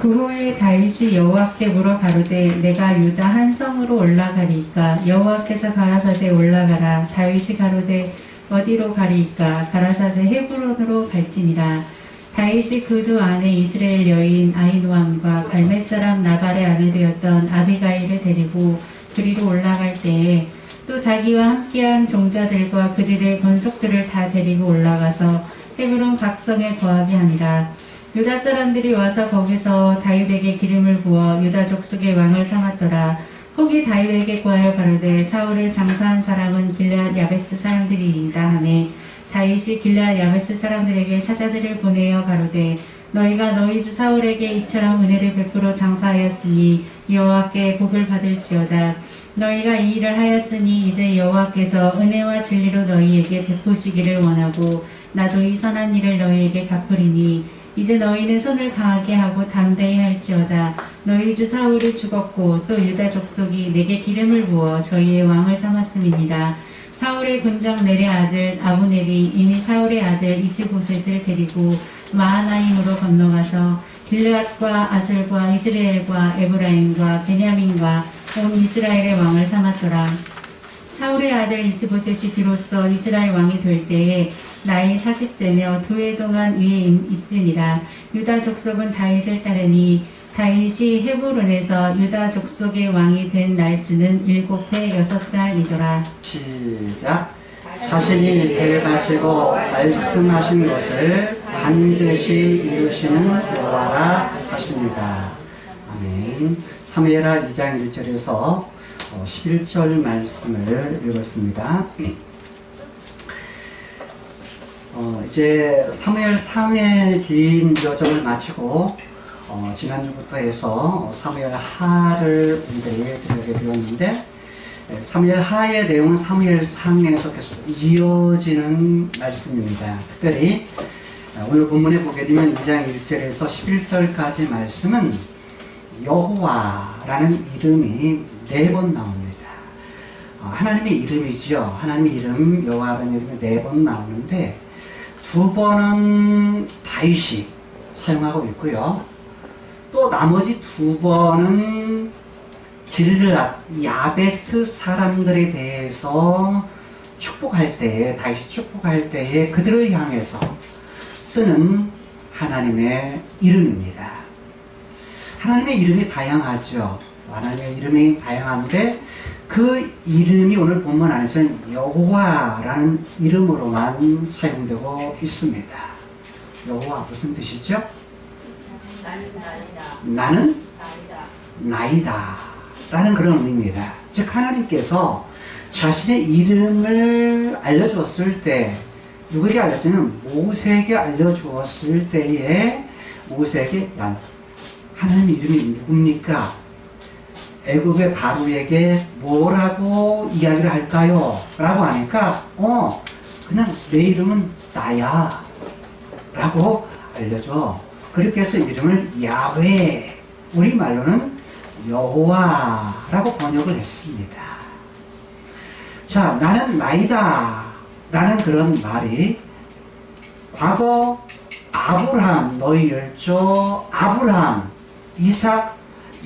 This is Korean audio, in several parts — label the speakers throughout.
Speaker 1: 그 후에 다윗이 여호와께 물어 가로되 내가 유다 한 성으로 올라가리이까. 여호와께서 가라사대 올라가라. 다윗이 가로되 어디로 가리이까. 가라사대 헤브론으로 갈지니라. 다윗이 그 두 아내 이스라엘 여인 아히노암과 갈멜 사람 나발의 아내 되었던 아비가일을 데리고 그리로 올라갈 때에 또 자기와 함께한 종자들과 그들의 권속들을 다 데리고 올라가서 헤브론 각성에 거하게 하니라. 유다 사람들이 와서 거기서 다윗에게 기름을 부어 유다 족속의 왕을 삼았더라. 혹이 다윗에게 구하여 가로되 사울을 장사한 사람은 길앗 야베스 사람들이이다 하매 다윗이 길앗 야베스 사람들에게 사자들을 보내어 가로되 너희가 너희 주 사울에게 이처럼 은혜를 베풀어 장사하였으니 여호와께 복을 받을지어다. 너희가 이 일을 하였으니 이제 여호와께서 은혜와 진리로 너희에게 베푸시기를 원하고 나도 이 선한 일을 너희에게 갚으리니 이제 너희는 손을 강하게 하고 담대히 할지어다. 너희 주 사울이 죽었고 또 유다 족속이 내게 기름을 부어 저희의 왕을 삼았음이니라. 사울의 군정 넬의 아들 아브넬이 이미 사울의 아들 이스보셋을 데리고 마하나임으로 건너가서 길르앗과 아슬과 이스라엘과 에브라임과 베냐민과 온 이스라엘의 왕을 삼았더라. 사울의 아들 이스보셋이 비로소 이스라엘 왕이 될 때에 나이 40세며 2해 동안 위에 있으니라. 유다 족속은 다윗을 따르니 다윗이 헤브론에서 유다 족속의 왕이 된 날수는 7해 6달이더라.
Speaker 2: 시작. 자신이 데려가시고 말씀하신 것을 반드시 이루시는 여호와라 하십니다. 아멘. 사무엘하 2장 1절에서 11절 말씀을 읽었습니다. 이제 사무엘 3의 긴 여정을 마치고 지난주부터 해서 사무엘 하를 우리들이 들어게 되었는데 사무엘 하의 내용은 사무엘 상에서 계속 이어지는 말씀입니다. 특별히 오늘 본문에 보게 되면 2장 1절에서 11절까지 말씀은 여호와라는 이름이 4번 나옵니다. 하나님의 이름이지요. 하나님의 이름 여호와라는 이름이 4번 나오는데 2번은 다윗이 사용하고 있고요. 또 나머지 2번은 길르앗, 야베스 사람들에 대해서 축복할 때에, 다윗이 축복할 때에 그들을 향해서 쓰는 하나님의 이름입니다. 하나님의 이름이 다양하죠. 하나님의 이름이 다양한데 그 이름이 오늘 본문 안에서는 여호와라는 이름으로만 사용되고 있습니다. 여호와 무슨 뜻이죠? 나는 나이다 라는 그런 의미입니다. 즉 하나님께서 자신의 이름을 알려주었을 때 누구에게 알려주냐면 모세에게 알려주었을 때에 모세에게 하나님의 이름이 누굽니까? 애굽의 바로에게 뭐라고 이야기를 할까요? 라고 하니까 그냥 내 이름은 나야 라고 알려줘. 그렇게 해서 이름을 야훼, 우리말로는 여호와라고 번역을 했습니다. 자, 나는 나이다 라는 그런 말이 과거 아브라함, 너희 열조 아브라함, 이삭,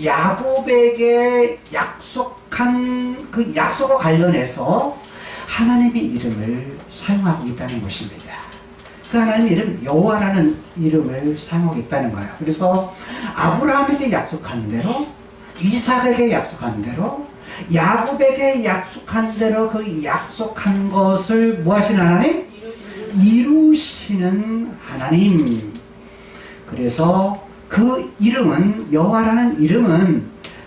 Speaker 2: 야곱에게 약속한 그 약속과 관련해서 하나님의 이름을 사용하고 있다는 것입니다. 그 하나님의 이름 여호와라는 이름을 사용하고 있다는 거예요. 그래서 아브라함에게 약속한 대로, 이삭에게 약속한 대로, 야곱에게 약속한 대로 그 약속한 것을 뭐 하시는 하나님? 이루시는 하나님. 그래서 그 이름은, 여호와라는 이름은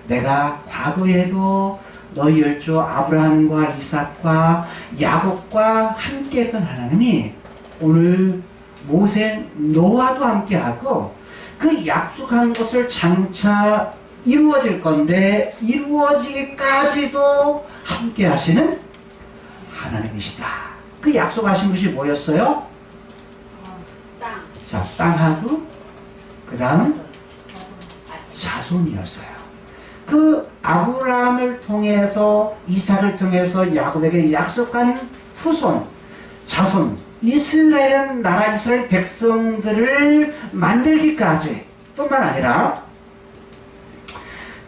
Speaker 2: 내가 과거에도 너희 열조 아브라함과 이삭과 야곱과 함께 했던 하나님이 오늘 모세 노아도 함께하고 그 약속한 것을 장차 이루어질 건데 이루어지기까지도 함께 하시는 하나님이시다. 그 약속하신 것이 뭐였어요?
Speaker 3: 땅.
Speaker 2: 자, 땅하고 그 다음 자손이었어요. 그 아브라함을 통해서 이삭을 통해서 야곱에게 약속한 후손, 자손, 이스라엘 나라 이스라엘 백성들을 만들기까지 뿐만 아니라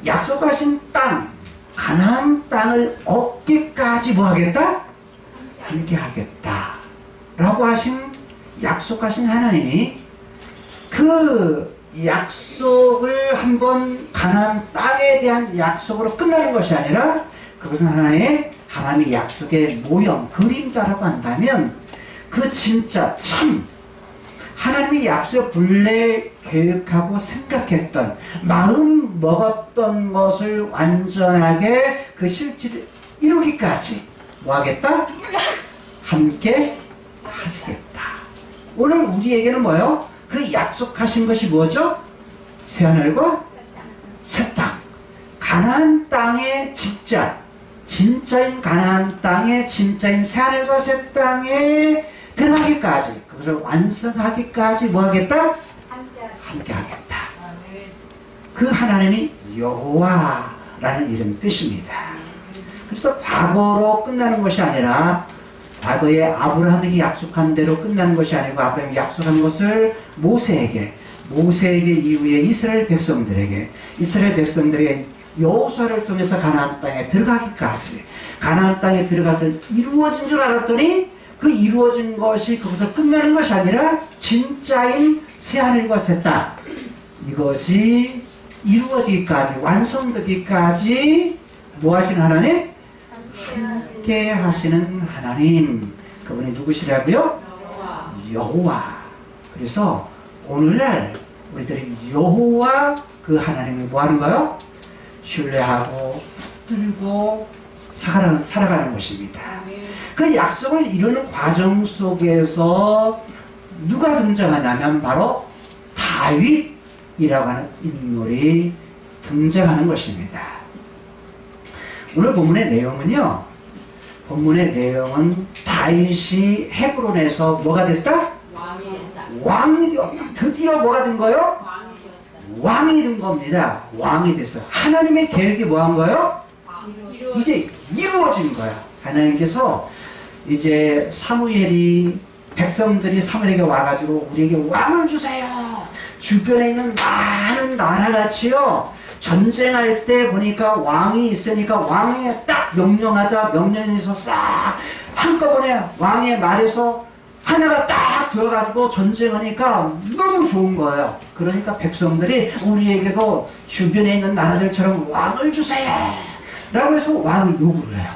Speaker 2: 약속하신 땅, 가나안 땅을 얻기까지 뭐 하겠다? 함께 하겠다 라고 약속하신 하나님이 그 약속을 한번 가나안 땅에 대한 약속으로 끝나는 것이 아니라 그것은 하나님의 약속의 모형, 그림자라고 한다면 그 진짜 참 하나님의 약속을 본래 계획하고 생각했던 마음 먹었던 것을 완전하게 그 실질을 이루기까지 뭐 하겠다? 함께 하시겠다. 오늘 우리에게는 뭐예요? 그 약속하신 것이 뭐죠? 새하늘과 새 땅. 가나안 땅의 진짜인 가나안 땅에 진짜인 새하늘과 새 땅에 들어가기까지, 그것을 완성하기까지 뭐 하겠다? 함께 하겠다. 그 하나님이 여호와라는 이름 뜻입니다. 그래서 과거로 끝나는 것이 아니라 과거에 아브라함에게 약속한 대로 끝나는 것이 아니고 아브라함이 약속한 것을 모세에게 이후에 이스라엘 백성들에게 여호수아를 통해서 가나안 땅에 들어가기까지, 가나안 땅에 들어가서 이루어진 줄 알았더니 그 이루어진 것이 거기서 끝나는 것이 아니라 진짜인 새하늘과 새 땅, 이것이 이루어지기까지, 완성되기까지 뭐 하시는 하나님? 함께 하시는 하나님. 그분이 누구시라고요? 여호와. 그래서 오늘날 우리들이 여호와 그 하나님을 뭐 하는가요? 신뢰하고 붙들고 살아가는 것입니다. 그 약속을 이루는 과정 속에서 누가 등장하냐면 바로 다윗이라고 하는 인물이 등장하는 것입니다. 오늘 본문의 내용은 다윗이 헤브론에서 뭐가 됐다? 왕이 되었다. 드디어 뭐가 된 거예요? 왕이 된 겁니다. 왕이 됐어요. 하나님의 계획이 뭐 한 거예요? 이제 이루어진 거야. 하나님께서 이제 백성들이 사무엘에게 와가지고 우리에게 왕을 주세요. 주변에 있는 많은 나라같이요, 전쟁할 때 보니까 왕이 있으니까 왕에 딱 명령에서 싹 한꺼번에 왕의 말에서 하나가 딱 되어가지고 전쟁하니까 너무 좋은 거예요. 그러니까 백성들이 우리에게도 주변에 있는 나라들처럼 왕을 주세요 라고 해서 왕을 요구를 해요.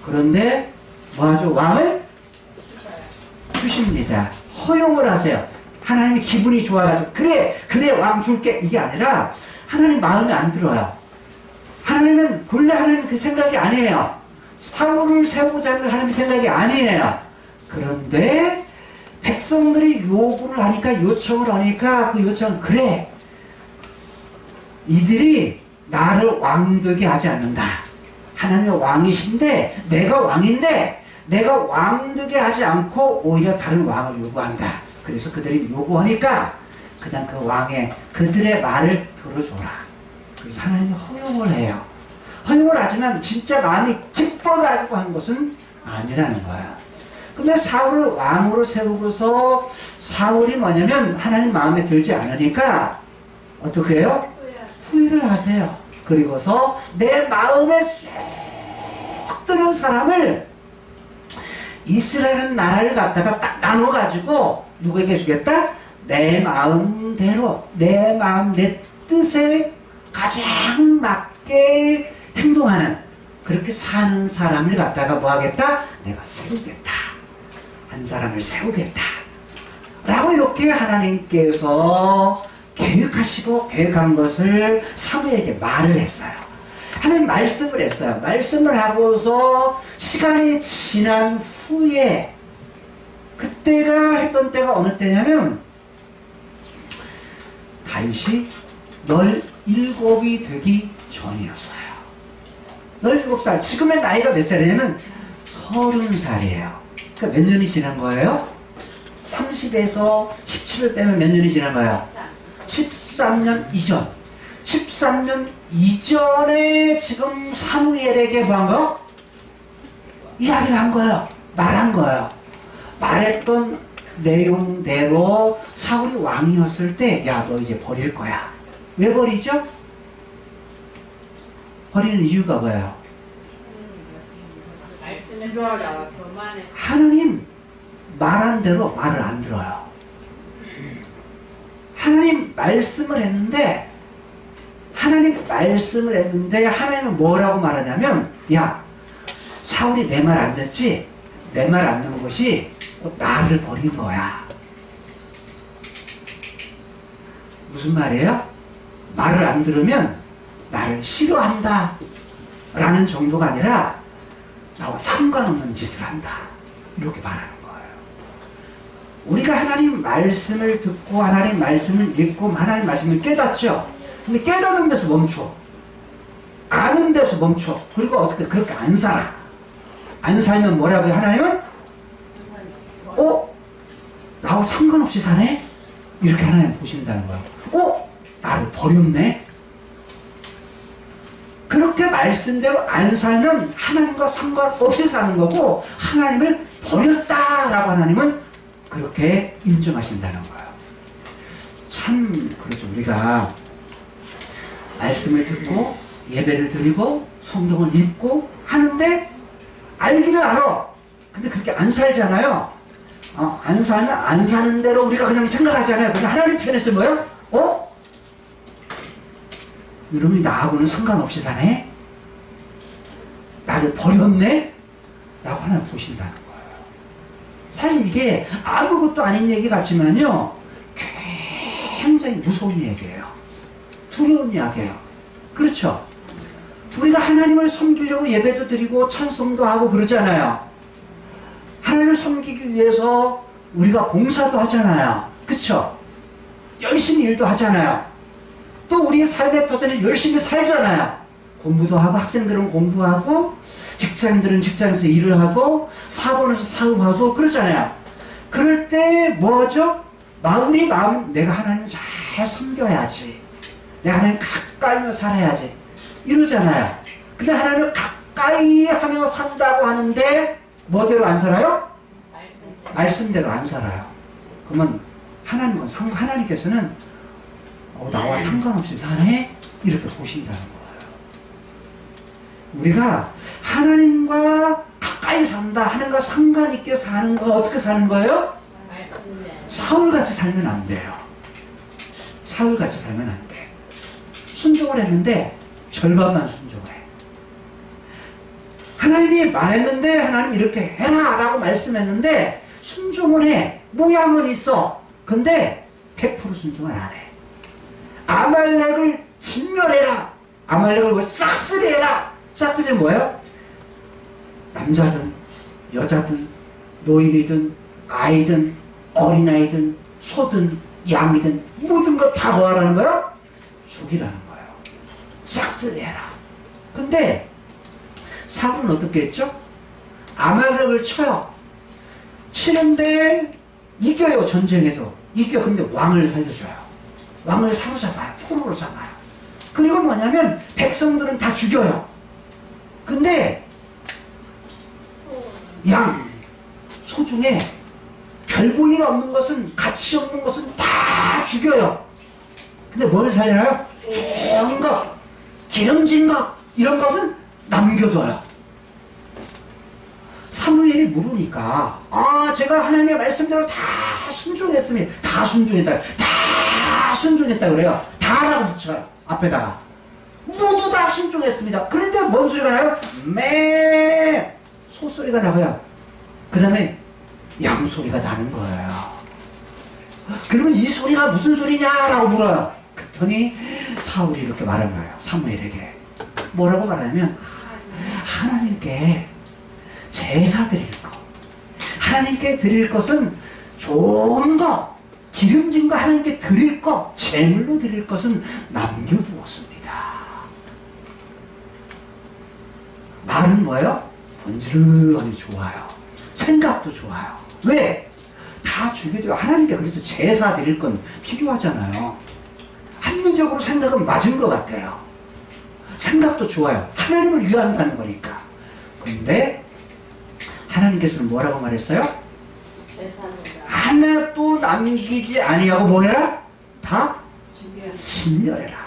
Speaker 2: 그런데 뭐하죠? 왕을 주십니다. 허용을 하세요. 하나님이 기분이 좋아가지고 그래 왕 줄게, 이게 아니라 하나님 마음에 안 들어요. 하나님은 본래 하나님 그 생각이 아니에요. 사울을 세우자는 하나님 생각이 아니에요. 그런데 백성들이 요청을 하니까 그 요청은 그래, 이들이 나를 왕되게 하지 않는다. 하나님의 왕이신데 내가 왕인데 내가 왕되게 하지 않고 오히려 다른 왕을 요구한다. 그래서 그들이 요구하니까 그냥 그들의 말을 들어줘라. 그래서 하나님이 허용을 해요. 허용을 하지만 진짜 마음이 기뻐가지고 한 것은 아니라는 거야. 근데 사울을 왕으로 세우고서 사울이 뭐냐면 하나님 마음에 들지 않으니까 어떻게 해요? 후회를 하세요. 그리고서 내 마음에 쏙 드는 사람을, 이스라엘 나라를 갖다가 딱 나눠가지고 누구에게 주겠다? 내 마음대로, 내 뜻에 가장 맞게 행동하는, 그렇게 사는 사람을 갖다가 뭐 하겠다? 내가 세우겠다. 한 사람을 세우겠다. 라고 이렇게 하나님께서 계획한 것을 사무엘에게 말을 했어요. 하나님 말씀을 했어요. 말씀을 하고서 시간이 지난 후에, 그때가 했던 때가 어느 때냐면 다윗이 17이 되기 전이었어요. 17살. 지금의 나이가 몇 살이냐면 30살이에요. 그러니까 몇 년이 지난 거예요? 30에서 17을 빼면 몇 년이 지난 거야? 13년 이전. 13년 이전에 지금 사무엘에게 뭐 한 거? 이야기를 한 거예요. 말한 거예요. 말했던 내용대로 사울이 왕이었을 때, 야, 너 이제 버릴 거야. 왜 버리죠? 버리는 이유가 뭐예요?
Speaker 3: 말씀을 들어라. 그만해.
Speaker 2: 하나님 말한 대로 말을 안 들어요. 하나님 말씀을 했는데 하나님은 뭐라고 말하냐면, 야, 사울이 내 말 안 듣지? 내 말 안 듣는 것이 나를 버린 거야. 무슨 말이에요? 말을 안 들으면 나를 싫어한다 라는 정도가 아니라 나와 상관없는 짓을 한다, 이렇게 말하는 거예요. 우리가 하나님 말씀을 듣고 하나님 말씀을 읽고 하나님 말씀을 깨닫죠. 근데 깨닫는 데서 멈춰, 아는 데서 멈춰. 그리고 어떻게 그렇게 안 살아. 안 살면 뭐라고요? 하나님은 나하고 상관없이 사네? 이렇게 하나님 보신다는 거예요. 나를 버렸네? 그렇게 말씀대로 안 살면 하나님과 상관없이 사는 거고, 하나님을 버렸다라고 하나님은 그렇게 인정하신다는 거예요. 참 그렇죠. 우리가 말씀을 듣고 예배를 드리고 성경을 읽고 하는데 알기는 알아. 근데 그렇게 안 살잖아요. 안 살면 안 사는 대로 우리가 그냥 생각하잖아요. 근데 하나님 편에서 뭐예요? 이놈이 나하고는 상관없이 사네? 나를 버렸네? 라고 하나님 보신다는 거예요. 사실 이게 아무것도 아닌 얘기 같지만요, 굉장히 무서운 얘기예요. 두려운 이야기예요. 그렇죠? 우리가 하나님을 섬기려고 예배도 드리고 찬송도 하고 그러잖아요. 하나님을 섬기기 위해서 우리가 봉사도 하잖아요. 그렇죠? 열심히 일도 하잖아요. 또 우리의 삶의 터전에 열심히 살잖아요. 공부도 하고, 학생들은 공부하고, 직장인들은 직장에서 일을 하고, 사업원에서 사업하고 그러잖아요. 그럴 때 뭐죠? 우리 마음, 내가 하나님 잘 섬겨야지, 내가 하나님 가까이 살아야지, 이러잖아요. 근데 하나님을 가까이 하며 산다고 하는데 뭐대로 안 살아요? 말씀대로 안 살아요. 그러면 하나님께서는 나와 상관없이 사네? 이렇게 보신다는 거예요. 우리가 하나님과 가까이 산다, 하나님과 상관 있게 사는 거, 어떻게 사는 거예요? 사울같이 살면 안 돼요. 사울같이 살면 안 돼. 순종을 했는데 절반만 순종해. 하나님이 말했는데, 하나님 이렇게 해라 라고 말씀했는데 순종을 해. 모양은 있어. 근데 100% 순종을 안 해. 아말렉을 진멸해라. 아말렉을 싹쓸이해라. 싹쓸이는 뭐예요? 남자든 여자든 노인이든 아이든 어린아이든 소든 양이든 모든 것 다 뭐하라는 거예요? 죽이라는 거예요. 싹쓸이해라. 근데 사울은 어떻게 했죠? 아말렉을 쳐요. 치는데 이겨요. 전쟁에서 이겨. 근데 왕을 살려줘요. 왕을 사로잡아요. 포로로 잡아요. 그리고 뭐냐면 백성들은 다 죽여요. 근데 소 중에 별 볼 일 없는 것은, 가치 없는 것은 다 죽여요. 근데 뭘 살려요? 좋은 것, 기름진 것, 이런 것은 남겨둬요. 사무엘이 물으니까, 제가 하나님의 말씀대로 다 순종했습니다. 다 순종했다 그래요. 다라고 붙여요. 앞에다가. 모두 다 순종했습니다. 그런데 뭔 소리가 나요? 소소리가 나고요. 그 다음에 양소리가 나는 거예요. 그러면 이 소리가 무슨 소리냐라고 물어요. 그랬더니 사울이 이렇게 말한 거예요. 사무엘에게. 뭐라고 말하냐면, 하나님께 제사 드릴 것, 하나님께 드릴 것은 좋은 것, 기름진 거 하나님께 드릴 것, 제물로 드릴 것은 남겨두었습니다. 말은 뭐예요? 번지르르하니 좋아요. 생각도 좋아요. 왜? 다 죽여도 하나님께 그래도 제사 드릴 건 필요하잖아요. 합리적으로 생각은 맞은 것 같아요. 생각도 좋아요. 하나님을 위한다는 거니까. 그런데 하나님께서는 뭐라고 말했어요? 하나도 남기지 아니하고 뭐 해라? 다 진멸해라.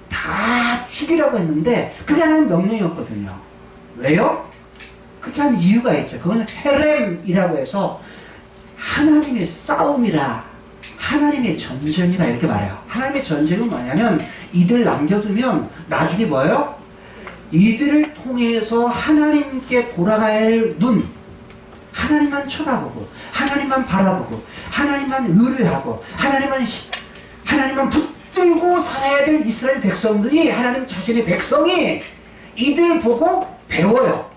Speaker 2: 다 다 죽이라고 했는데 그게 하나님 명령이었거든요. 왜요? 그렇게 한 이유가 있죠. 그건 헤렘이라고 해서 하나님의 싸움이라, 하나님의 전쟁이라 이렇게 말해요. 하나님의 전쟁은 뭐냐면 이들 남겨두면 나중에 뭐예요? 이들을 통해서 하나님께 돌아가야 할 눈, 하나님만 쳐다보고 하나님만 바라보고 하나님만 의뢰하고 하나님만 붙들고 살아야 될 이스라엘 백성들이, 하나님 자신의 백성이 이들 보고 배워요.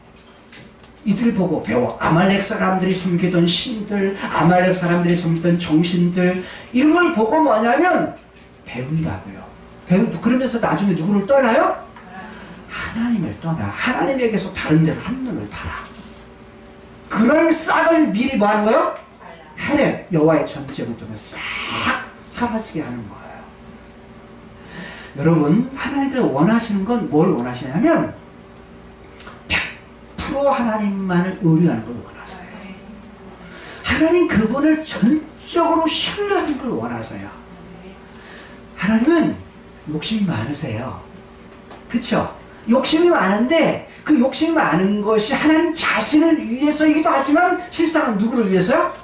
Speaker 2: 이들 보고 배워. 아말렉 사람들이 섬기던 신들, 아말렉 사람들이 섬기던 정신들, 이런 걸 보고 뭐냐면 배운다고요. 그러면서 나중에 누구를 떠나요? 하나님을 떠나. 하나님에게서 다른 데로 한눈을 팔아. 그런 싹을 미리 뭐 하는 거예요? 헤렘, 여호와의 전쟁을 통해서 싹 사라지게 하는 거예요. 여러분, 하나님께서 원하시는 건 뭘 원하시냐면 100% 하나님만을 의뢰하는 걸 원하세요. 하나님 그분을 전적으로 신뢰하는 걸 원하세요. 하나님은 욕심이 많으세요. 그쵸? 욕심이 많은데 그 욕심이 많은 것이 하나님 자신을 위해서이기도 하지만 실상은 누구를 위해서요?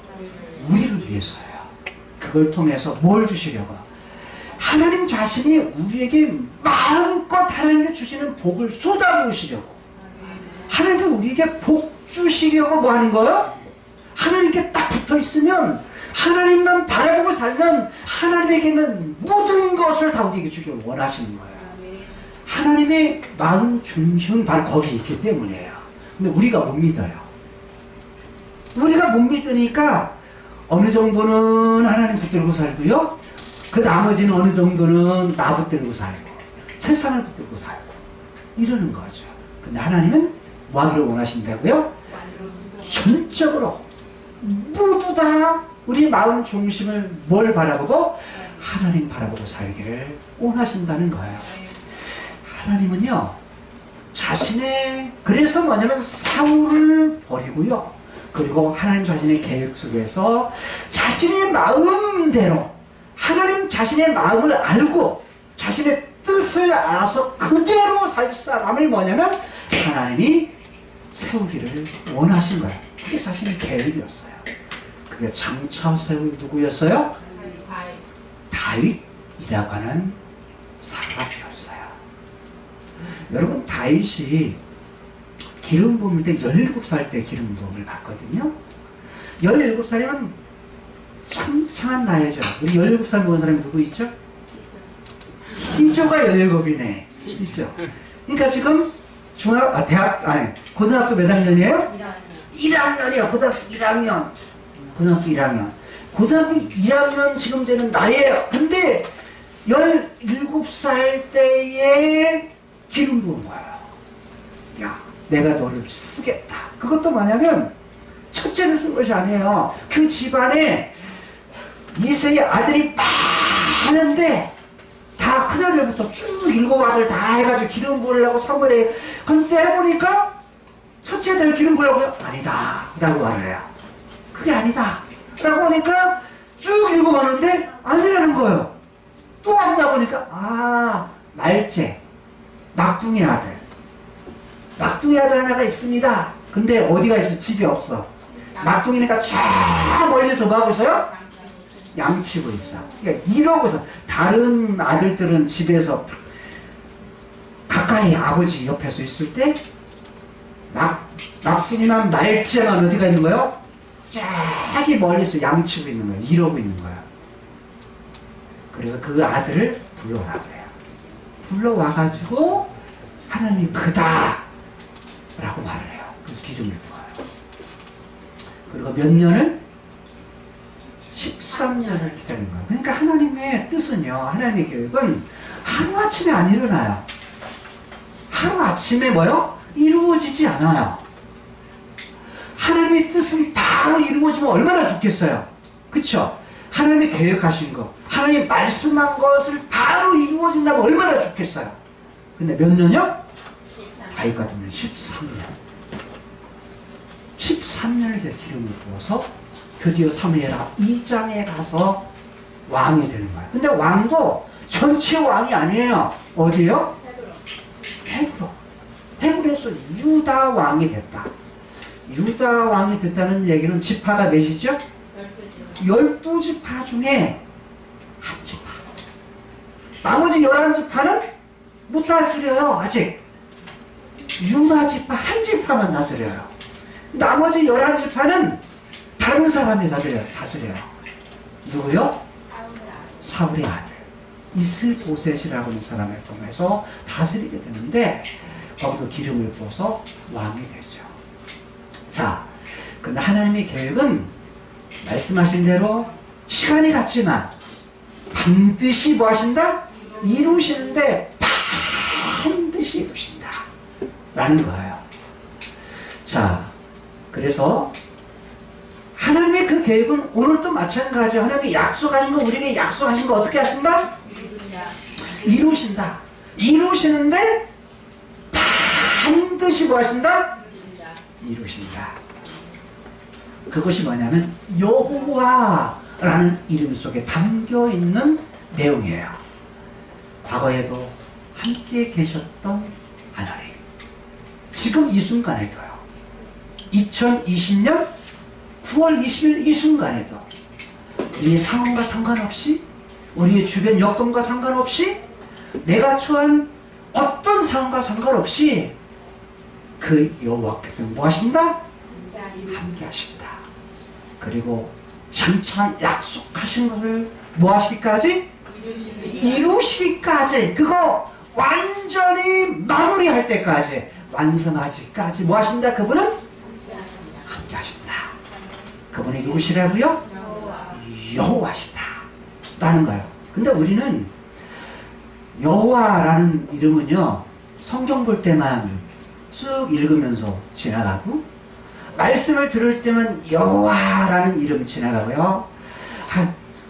Speaker 2: 우리를 위해서요. 그걸 통해서 뭘 주시려고? 하나님 자신이 우리에게 마음껏 하나님께 주시는 복을 쏟아부으시려고, 하나님께 우리에게 복 주시려고 뭐 하는 거예요? 하나님께 딱 붙어 있으면, 하나님만 바라보고 살면 하나님에게 있는 모든 것을 다 우리에게 주기를 원하시는 거예요. 하나님의 마음 중심은 바로 거기 있기 때문이에요. 근데 우리가 못 믿어요. 우리가 못 믿으니까 어느 정도는 하나님 붙들고 살고요, 그 나머지는 어느 정도는 나 붙들고 살고 세상을 붙들고 살고 이러는 거죠. 근데 하나님은 뭐 하기를 원하신다고요? 전적으로 모두 다 우리 마음 중심을 뭘 바라보고? 하나님 바라보고 살기를 원하신다는 거예요. 하나님은요, 그래서 뭐냐면 사울을 버리고요, 그리고 하나님 자신의 계획 속에서 자신의 마음대로, 하나님 자신의 마음을 알고 자신의 뜻을 알아서 그대로 살 사람을 뭐냐면 하나님이 세우기를 원하신 거예요. 그게 자신의 계획이었어요. 그게 장차 세울 누구였어요? 다윗이라고 하는 사람이었어요. 여러분, 다윗이 기름 부음을 때 17살 때 기름 부음을 받거든요. 17살이면 창창한 나이죠. 우리 17살 먹은 사람이 누구 있죠? 희조가 17이네. 있죠. 그러니까 지금 고등학교 몇 학년이에요? 1학년이에요. 고등학교 1학년. 고등학교 1학년. 고등학교 1학년 지금 되는 나이에요. 근데 17살 때에 기름 부은 거예요. 야, 내가 너를 쓰겠다. 그것도 뭐냐면 첫째를 쓴 것이 아니에요. 그 집안에 이세의 아들이 많은데 다 큰아들부터 쭉 7아들 다 해가지고 기름 부으려고 선물해. 근데 해보니까 첫째 아들 기름 부으려고 아니다 라고 말을 해요. 그게 아니다 라고 하니까 쭉 읽어봤는데 아니라는 거예요. 또 왔다 보니까 말째, 막둥이 아들 하나가 있습니다. 근데 어디가 있어? 집이 없어. 막둥이니까 저 멀리서 뭐 하고 있어요? 양치고 있어. 그러니까 이러고서 다른 아들들은 집에서 가까이 아버지 옆에서 있을 때 막둥이만 말째만 어디가 있는 거예요? 저기 멀리서 양치고 있는 거예요. 이러고 있는 거예요. 그래서 그 아들을 불러오라고 해요. 불러와가지고 하나님이 크다 라고 말을 해요. 그래서 기름을 부어요. 그리고 몇 년을? 13년을 기다린 거예요. 그러니까 하나님의 뜻은요, 하나님의 계획은 하루아침에 안 일어나요. 하루아침에 뭐요? 이루어지지 않아요. 하나님의 뜻은 바로 이루어지면 얼마나 좋겠어요. 그쵸? 하나님이 계획하신 거, 하나님이 말씀한 것을 바로 이루어진다면 얼마나 좋겠어요. 근데 몇 년이요? 다윗 같은 경우는 13년. 13년을 기름을 부어서 드디어 사무엘하 2장에 가서 왕이 되는 거예요. 근데 왕도 전체 왕이 아니에요. 어디요? 헤브론. 헤브론에서 유다 왕이 됐다. 유다 왕이 됐다는 얘기는 지파가 몇이죠? 12지파 중에 한 지파. 나머지 11지파는 못 다스려요. 아직. 유다 지파 한 지파만 다스려요. 나머지 11지파는 다른 사람이 다스려요. 누구요? 사울의 아들 이스보셋이라고 하는 사람을 통해서 다스리게 되는데 거기도 기름을 부어서 왕이 되죠. 자, 근데 하나님의 계획은 말씀하신 대로 시간이 갔지만 반드시 뭐 하신다? 이루시는데 반드시 이루신다 라는 거예요. 자, 그래서 하나님의 그 계획은 오늘도 마찬가지예요. 하나님이 약속하신 거, 우리에게 약속하신 거 어떻게 하신다? 이루신다. 이루시는데 반드시 뭐 하신다? 이루신다. 그것이 뭐냐면 여호와라는 이름 속에 담겨 있는 내용이에요. 과거에도 함께 계셨던 하나님, 지금 이 순간에도요. 2020년 9월 20일 이 순간에도 우리의 상황과 상관없이, 우리의 주변 여건과 상관없이, 내가 처한 어떤 상황과 상관없이 그 여호와께서 뭐 하신다? 함께 하신다. 그리고 장차 약속하신 것을 뭐 하시기까지? 이루시기까지. 그거 완전히 마무리할 때까지, 완성하기까지 뭐 하신다? 그분은 함께 하신다. 그분이 누구시라고요? 여호와시다 라는 거예요. 근데 우리는 여호와라는 이름은요, 성경 볼 때만 쓱 읽으면서 지나가고, 말씀을 들을 때만 여호와라는 이름 지나가고요.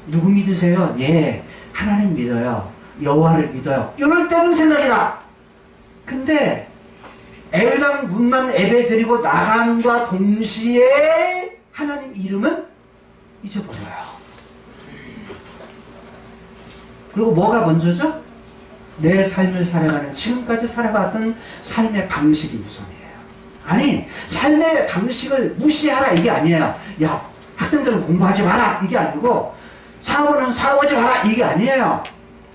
Speaker 2: 누구 믿으세요? 예, 하나님 믿어요. 여호와를 믿어요. 이럴 때는 생각이다. 근데 엘당 문만 예배드리고 나감과 동시에 하나님 이름은 잊어버려요. 그리고 뭐가 먼저죠? 내 삶을 살아가는, 지금까지 살아갔던 삶의 방식이 우선이에요. 아니, 삶의 방식을 무시하라 이게 아니에요. 야, 학생들은 공부하지 마라 이게 아니고, 사업은 사업하지 마라 이게 아니에요.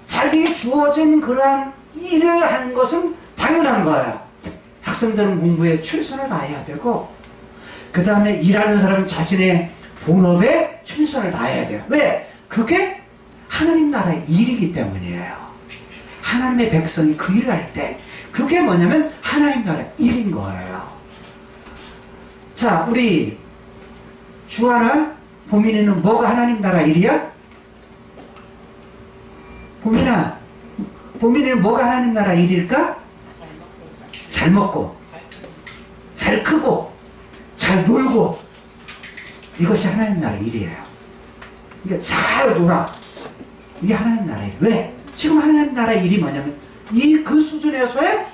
Speaker 2: 자기에 주어진 그러한 일을 하는 것은 당연한 거예요. 학생들은 공부에 최선을 다해야 되고, 그 다음에 일하는 사람은 자신의 본업에 최선을 다해야 돼요. 왜? 그게 하나님 나라의 일이기 때문이에요. 하나님의 백성이 그 일을 할 때 그게 뭐냐면 하나님 나라의 일인 거예요. 자, 우리 주하나 보민이는 뭐가 하나님 나라 일이야? 보민아, 보민이는 뭐가 하나님 나라 일일까? 잘 먹고 잘 크고 잘 놀고, 이것이 하나님 나라 일이에요. 그러니까 잘 놀아, 이게 하나님 나라 일. 왜? 지금 하나님 나라 일이 뭐냐면 그 수준에서의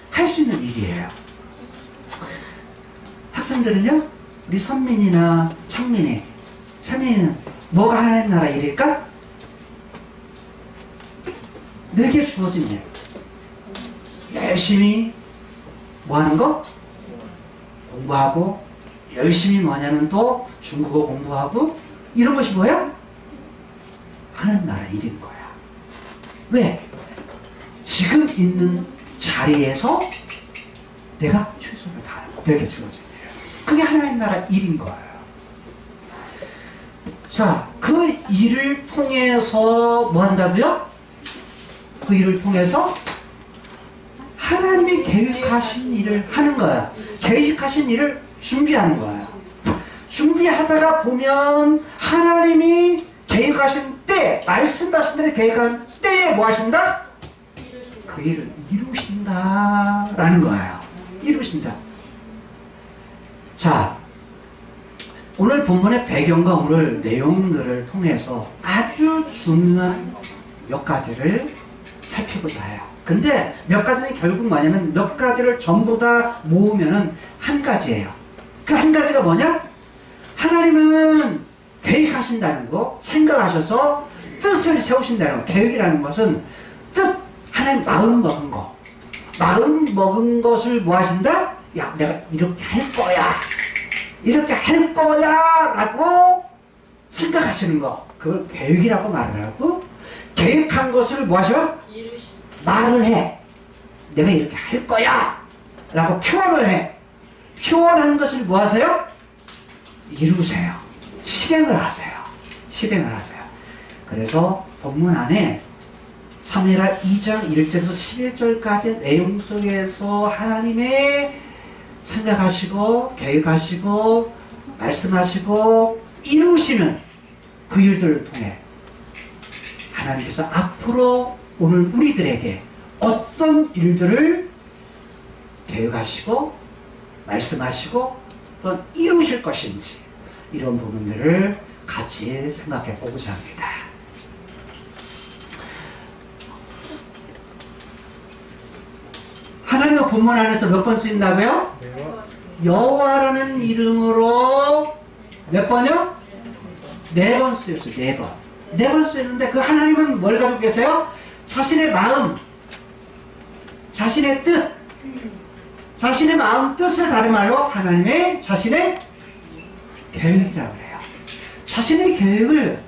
Speaker 2: 할 수 있는 일이에요. 학생들은요, 우리 선민이나 창민이는 뭐가 하나님 나라 일일까? 내게 주어진 일. 열심히 뭐 하는 거? 공부하고, 열심히 뭐냐면 또 중국어 공부하고, 이런 것이 뭐야? 하나님 나라 일인 거야. 왜? 지금 있는 자리에서 내가 최선을 다하는 거, 내게 주어진 일. 그게 하나님 나라 일인 거예요. 자, 그 일을 통해서 뭐 한다고요? 그 일을 통해서 하나님이 계획하신 일을 하는 거야. 계획하신 일을 준비하는 거야. 준비하다가 보면 하나님이 계획하신 때, 말씀하신 대로 계획한 때에 뭐 하신다? 그 일을 이루신다 라는 거예요. 이루신다. 자, 오늘 본문의 배경과 오늘 내용들을 통해서 아주 중요한 몇 가지를 살피고자 해요. 근데 몇 가지는 결국 뭐냐면, 몇 가지를 전부 다 모으면은 한 가지예요. 그 한 가지가 뭐냐? 하나님은 계획하신다는 거 생각하셔서 뜻을 세우신다는 거. 계획이라는 것은 뜻, 하나님 마음 먹은 거. 마음 먹은 것을 뭐 하신다? 야, 내가 이렇게 할 거야. 이렇게 할 거야. 라고 생각하시는 거. 그걸 계획이라고 말을 하고, 계획한 것을 뭐 하셔?
Speaker 3: 이루시.
Speaker 2: 말을 해. 내가 이렇게 할 거야. 라고 표현을 해. 표현한 것을 뭐 하세요? 이루세요. 실행을 하세요. 실행을 하세요. 그래서 본문 안에 사무엘하 2장 1절에서 11절까지 내용 속에서 하나님의 생각하시고 계획하시고 말씀하시고 이루시는 그 일들을 통해 하나님께서 앞으로 오늘 우리들에게 어떤 일들을 계획하시고 말씀하시고 또 이루실 것인지 이런 부분들을 같이 생각해 보고자 합니다. 하나님의 본문 안에서 몇 번 쓰인다고요? 여호와라는 이름으로 몇 번요? 4번 쓰였어요. 4번. 4번 쓰였는데 그 하나님은 뭘 가지고 계세요? 자신의 마음, 자신의 뜻, 자신의 마음 뜻을 다른 말로 하나님의 자신의 계획이라고 해요. 자신의 계획을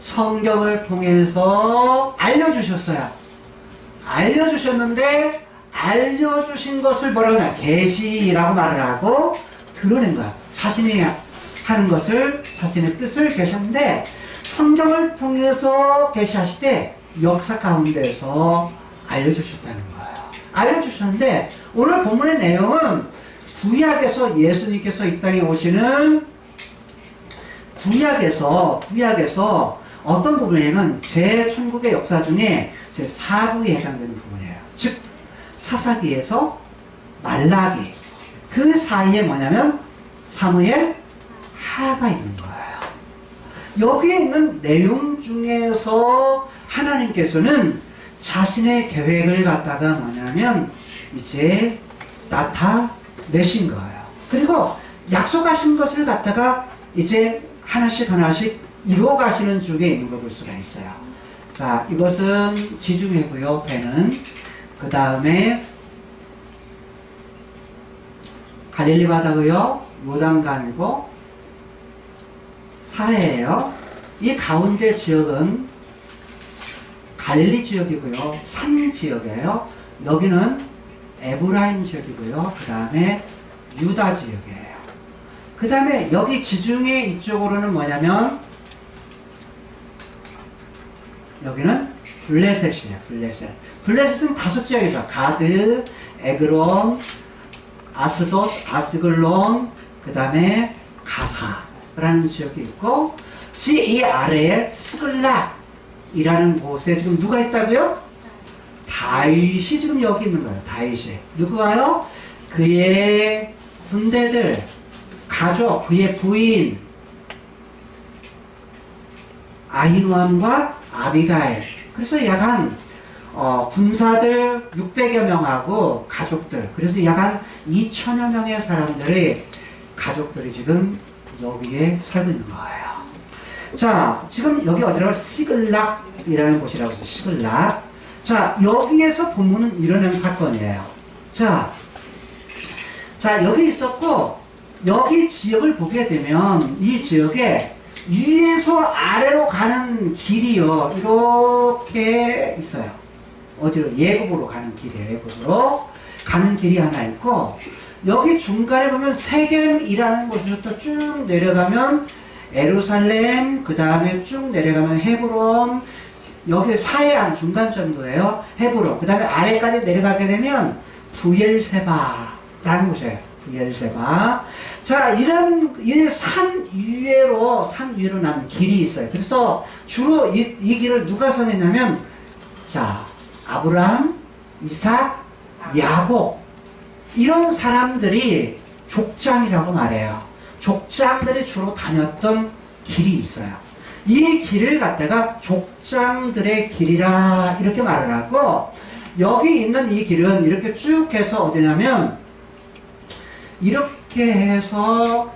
Speaker 2: 성경을 통해서 알려주셨어요. 알려주셨는데 알려주신 것을 뭐라고 하냐? 계시라고 말을 하고 드러낸 거야. 자신이 하는 것을, 자신의 뜻을 계셨는데 성경을 통해서 계시하실 때 역사 가운데서 알려주셨다는 거예요. 알려주셨는데 오늘 본문의 내용은 구약에서 예수님께서 이 땅에 오시는 구약에서 어떤 부분이냐면 제 천국의 역사 중에 제 4부에 해당되는 부분이에요. 즉 사사기에서 말라기 그 사이에 뭐냐면 사무엘 하가 있는 거예요. 여기에 있는 내용 중에서 하나님께서는 자신의 계획을 갖다가 뭐냐면 이제 나타내신 거예요. 그리고 약속하신 것을 갖다가 이제 하나씩 하나씩 이루어가시는 중에 있는 걸 볼 수가 있어요. 자, 이것은 지중해고요. 배는 그 다음에 갈릴리 바다고요. 요단강이고 사해예요. 이 가운데 지역은 갈릴리 지역이고요. 산 지역이에요. 여기는 에브라임 지역이고요. 그 다음에 유다 지역이에요. 그 다음에 여기 지중해 이쪽으로는 뭐냐면 여기는 블레셋이에요. 블레셋. 블레셋은 5지역이 있어요. 가드, 에그론, 아스돗, 아스글론, 그 다음에 가사라는 지역이 있고 이 아래에 스글락이라는 곳에 지금 누가 있다고요? 다윗이 지금 여기 있는 거예요. 다윗이. 누구가요? 그의 군대들, 가족, 그의 부인 아히노암과 아비가일. 그래서 약간 군사들 600여 명하고 가족들, 그래서 약 한 2000여 명의 사람들의 가족들이 지금 여기에 살고 있는 거예요. 자, 지금 여기 어디라고? 시글락이라는 곳이라고 해서 시글락. 자, 여기에서 본문은 일어난 사건이에요. 자, 여기 있었고, 여기 지역을 보게 되면 이 지역에 위에서 아래로 가는 길이요. 이렇게 있어요. 어디로? 예굽으로 가는 길이에요. 예굽으로 가는 길이 하나 있고, 여기 중간에 보면 세겜이라는 곳에서부터 쭉 내려가면 예루살렘, 그 다음에 쭉 내려가면 헤브론, 여기 사해안 중간 정도예요. 헤브론. 그 다음에 아래까지 내려가게 되면 부엘세바라는 곳이에요. 부엘세바. 자, 이런 산 위로 나는 길이 있어요. 그래서 주로 이 길을 누가 선했냐면, 자, 아브라함, 이삭, 야곱, 이런 사람들이 족장이라고 말해요. 족장들이 주로 다녔던 길이 있어요. 이 길을 갖다가 족장들의 길이라 이렇게 말을 하고, 여기 있는 이 길은 이렇게 쭉 해서 어디냐면 이렇게 해서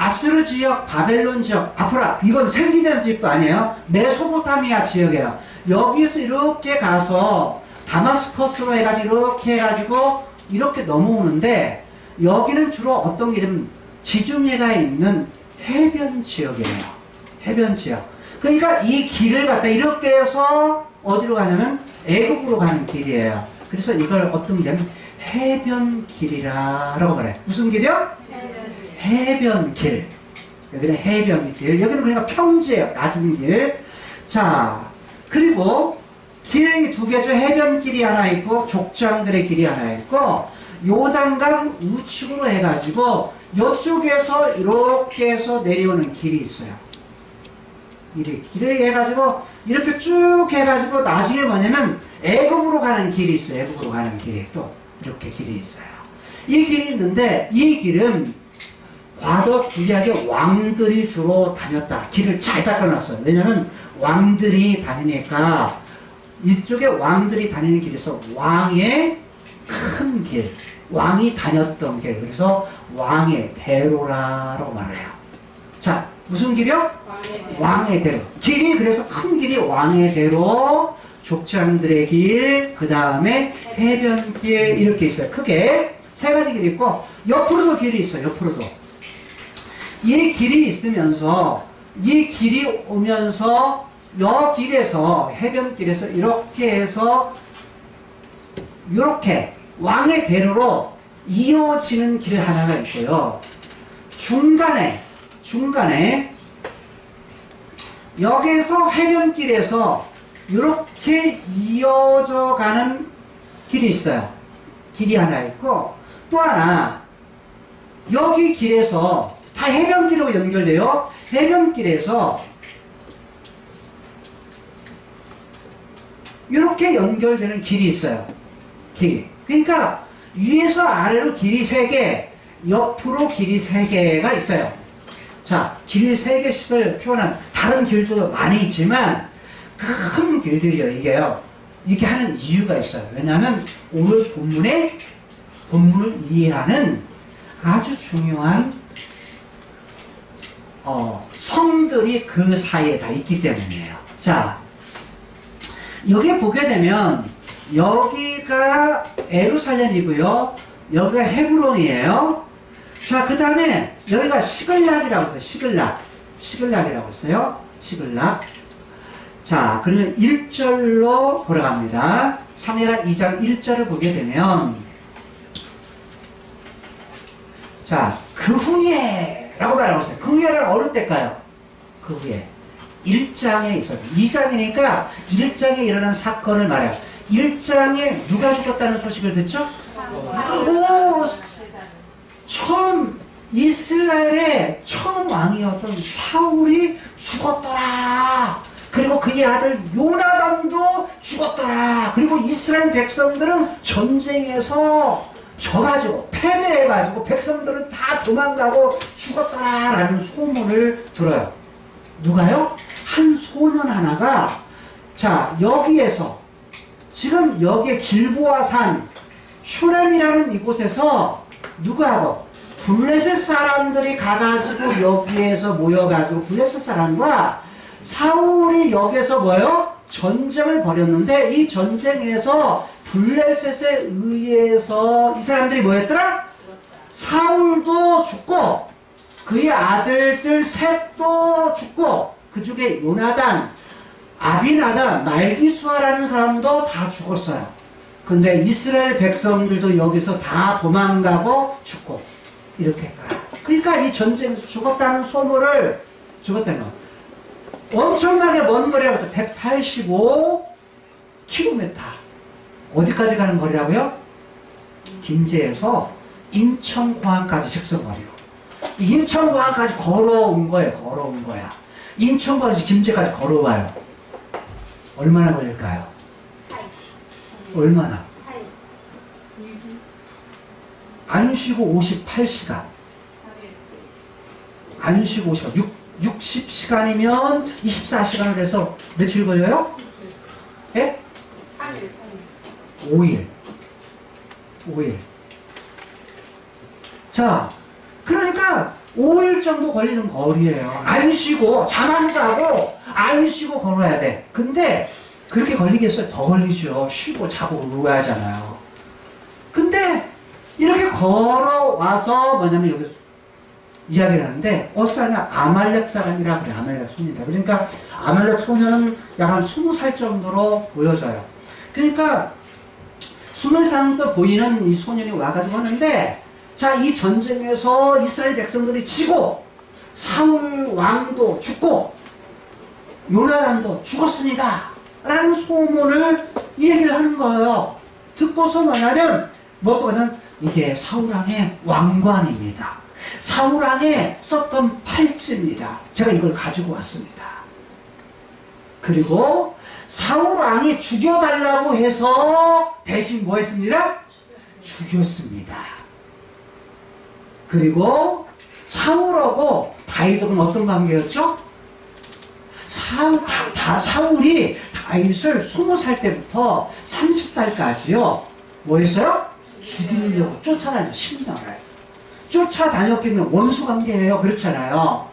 Speaker 2: 아수르 지역, 바벨론 지역, 앞으로 이건 생기는 지역도 아니에요. 메소포타미아 지역이에요. 여기서 이렇게 가서 다마스커스로 해가지고 이렇게 해가지고 이렇게 넘어오는데 여기는 주로 어떤 게 좀 지중해가 있는 해변 지역이에요. 해변 지역. 그러니까 이 길을 갖다 이렇게 해서 어디로 가냐면 애국으로 가는 길이에요. 그래서 이걸 어떤 길이냐면 해변길이라고 말해요. 무슨 길이요? 해변길. 여기는 해변길. 여기는 그러니까 평지예요. 낮은 길. 자, 그리고 길이 두 개죠. 해변길이 하나 있고 족장들의 길이 하나 있고 요단강 우측으로 해가지고 이쪽에서 이렇게 해서 내려오는 길이 있어요. 길을 해가지고 이렇게 쭉 해가지고 나중에 뭐냐면 애굽으로 가는 길이 있어요. 애굽으로 가는 길이 또 이렇게 길이 있어요. 이 길이 있는데 이 길은 과거 구약의 왕들이 주로 다녔다. 길을 잘 닦아놨어요. 왜냐면 왕들이 다니니까 이쪽에 왕들이 다니는 길에서 왕의 큰 길, 왕이 다녔던 길, 그래서 왕의 대로라고 말해요. 자, 무슨 길이요? 왕의 대로. 길이 그래서 큰 길이 왕의 대로, 족장들의 길, 그 다음에 해변길 이렇게 있어요. 크게 세 가지 길이 있고 옆으로도 길이 있어요. 옆으로도. 이 길이 있으면서 이 길이 오면서 여 길에서 해변길에서 이렇게 해서 이렇게 왕의 대로로 이어지는 길 하나가 있고요. 중간에 여기에서 해변길에서 이렇게 이어져 가는 길이 있어요. 길이 하나 있고 또 하나 여기 길에서 다 해변길로 연결돼요. 해변길에서 이렇게 연결되는 길이 있어요. 길이. 그러니까 위에서 아래로 길이 3개, 옆으로 길이 3개가 있어요. 자, 길이 3개씩을 표현한 다른 길도 많이 있지만 큰 길들이요. 이게 하는 이유가 있어요. 왜냐하면 오늘 본문을 이해하는 아주 중요한 성들이 그 사이에 다 있기 때문이에요. 자, 여기 보게 되면 여기가 에루살렘이고요. 여기가 헤브론이에요. 자, 그 다음에 여기가 시글락이라고 했어요. 시글락이라고 했어요. 시글락. 자, 그러면 1절로 돌아갑니다. 사무엘하 2장 1절을 보게 되면 자, 그 후에 라고 말하고 있어요. 그 후에는 어느 때일까요? 그 후에 1장에 있어요. 2장이니까 1장에 일어난 사건을 말해요. 1장에 누가 죽었다는 소식을 듣죠? 오, 이스라엘의 처음 왕이었던 사울이 죽었더라. 그리고 그의 아들 요나단도 죽었더라. 그리고 이스라엘 백성들은 전쟁에서 져가지고 패배해가지고 백성들은 다 도망가고 죽었더라 라는 소문을 들어요. 누가요? 한 소년 하나가 자 여기에서 지금 여기에 길보아 산 슈렘이라는 이곳에서 누구하고 블레셋 사람들이 가가지고 여기에서 모여가지고 블레셋 사람과 사울이 여기에서 뭐예요? 전쟁을 벌였는데 이 전쟁에서 블레셋에 의해서 이 사람들이 뭐였더라? 사울도 죽고 그의 아들들 셋도 죽고 그 중에 요나단, 아비나답, 말기수아라는 사람도 다 죽었어요. 근데 이스라엘 백성들도 여기서 다 도망가고 죽고 이렇게 그러니까 이 전쟁에서 죽었다는 소문을 죽었다는 거 엄청나게 먼 거리라고 185km 어디까지 가는 거리라고요? 김제에서 인천공항까지 직선거리로 인천공항까지 걸어온 거예요. 걸어온 거야. 인천공항에서 김제까지 걸어와요. 얼마나 걸릴까요? 얼마나? 안 쉬고 58시간. 안 쉬고 58시간. 60시간이면 24시간을 해서 며칠 걸려요? 예? 5일. 자, 그러니까 5일 정도 걸리는 거리예요. 안 쉬고, 잠 안 자고, 안 쉬고 걸어야 돼. 근데 그렇게 걸리겠어요? 더 걸리죠. 쉬고 자고 그러야 하잖아요. 근데 이렇게 걸어와서 뭐냐면 여기 이야기를 하는데 어느 사람이 아말렉 사람이라 그래. 아말렉 소년이다. 그러니까 아말렉 소년은 약 한 20살 정도로 보여져요. 그러니까 20살 정도 보이는 이 소년이 와가지고 하는데 자, 이 전쟁에서 이스라엘 백성들이 지고 사울 왕도 죽고 요나단도 죽었습니다 라는 소문을 이 얘기를 하는 거예요. 듣고서 뭐냐면 뭐거든 이게 사울왕의 왕관입니다. 사울왕의 썼던 팔찌입니다. 제가 이걸 가지고 왔습니다. 그리고 사울왕이 죽여달라고 해서 대신 뭐 했습니다? 죽였습니다. 그리고 사울하고 다윗은 어떤 관계였죠? 사울이 다윗을 20살 때부터 30살까지요 뭐 했어요? 죽이려고 쫓아다녔어요. 10년을 쫓아다녔기 때문에 원수 관계예요. 그렇잖아요.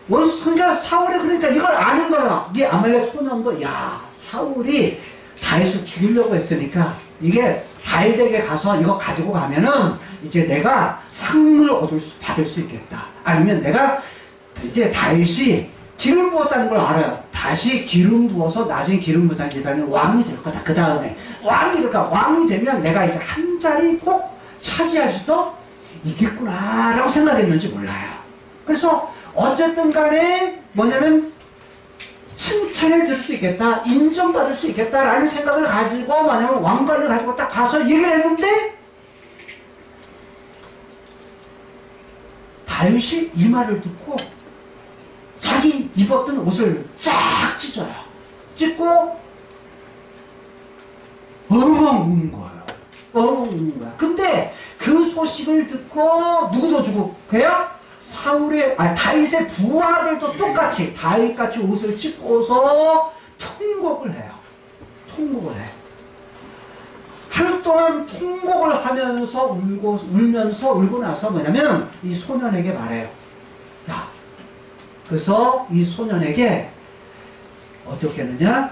Speaker 2: 원수, 그러니까 사울이 그러니까 이걸 아는 거야. 이 아말렉 소년도 야 사울이 다윗을 죽이려고 했으니까 이게 다윗에게 가서 이거 가지고 가면은 이제 내가 상을 받을 수 있겠다. 아니면 내가 이제 다윗이 기름 부었다는 걸 알아요. 다시 기름 부어서 나중에 기름 부어서 이 사람이 왕이 될 거다. 그 다음에 왕이 될까? 왕이 되면 내가 이제 한 자리 꼭 차지할 수도 있겠구나라고 생각했는지 몰라요. 그래서 어쨌든 간에 뭐냐면 칭찬을 들을 수 있겠다, 인정받을 수 있겠다라는 생각을 가지고 뭐냐면 왕관을 가지고 딱 가서 얘기를 했는데 다윗이 이 말을 듣고 자기 입었던 옷을 쫙 찢어요. 찢고 엉엉 우는 거예요. 엉엉 우는 거야. 근데 그 소식을 듣고 누구도 죽고 그래요? 다윗의 부하들도 똑같이 다윗같이 옷을 찢고서 통곡을 해요. 통곡을 해요. 하루 동안 통곡을 하면서 울고 나서 뭐냐면 이 소년에게 말해요. 야, 그래서 이 소년에게 어떻게 했느냐?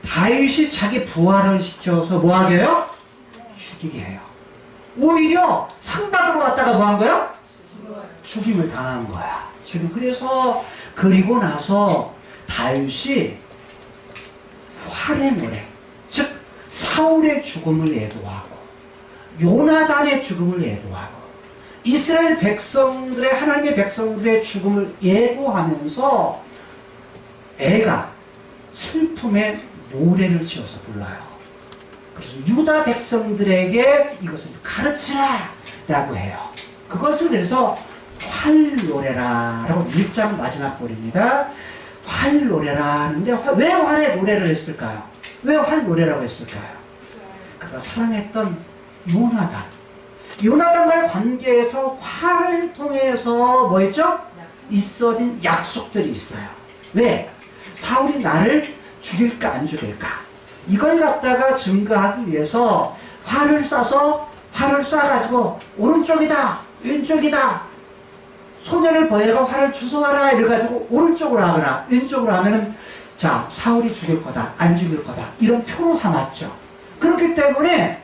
Speaker 2: 다윗이 자기 부하를 시켜서 뭐 하게 해요? 죽이게 해요. 오히려 상 받으러 왔다가 뭐 한 거야? 죽임을 당한 거야. 지금 그래서 그리고 나서 다윗이 활의 노래, 즉 사울의 죽음을 예도하고 요나단의 죽음을 예도하고 이스라엘 백성들의 하나님의 백성들의 죽음을 예고하면서 애가 슬픔의 노래를 지어서 불러요. 그래서 유다 백성들에게 이것을 가르치라 라고 해요. 그것을 그래서 활노래라 라고 1장 마지막 볼입니다. 활노래라 하는데 왜 활의 노래를 했을까요? 왜 활노래라고 했을까요? 그가 사랑했던 요나단과의 관계에서 활을 통해서 뭐 했죠? 있어진 약속들이 있어요. 왜? 사울이 나를 죽일까 안 죽일까? 이걸 갖다가 증거하기 위해서 활을 쏴가지고 오른쪽이다 왼쪽이다 소년을 보내고 활을 주워와라 이래가지고 오른쪽으로 하거나 왼쪽으로 하면은 자 사울이 죽일 거다 안 죽일 거다 이런 표로 삼았죠. 그렇기 때문에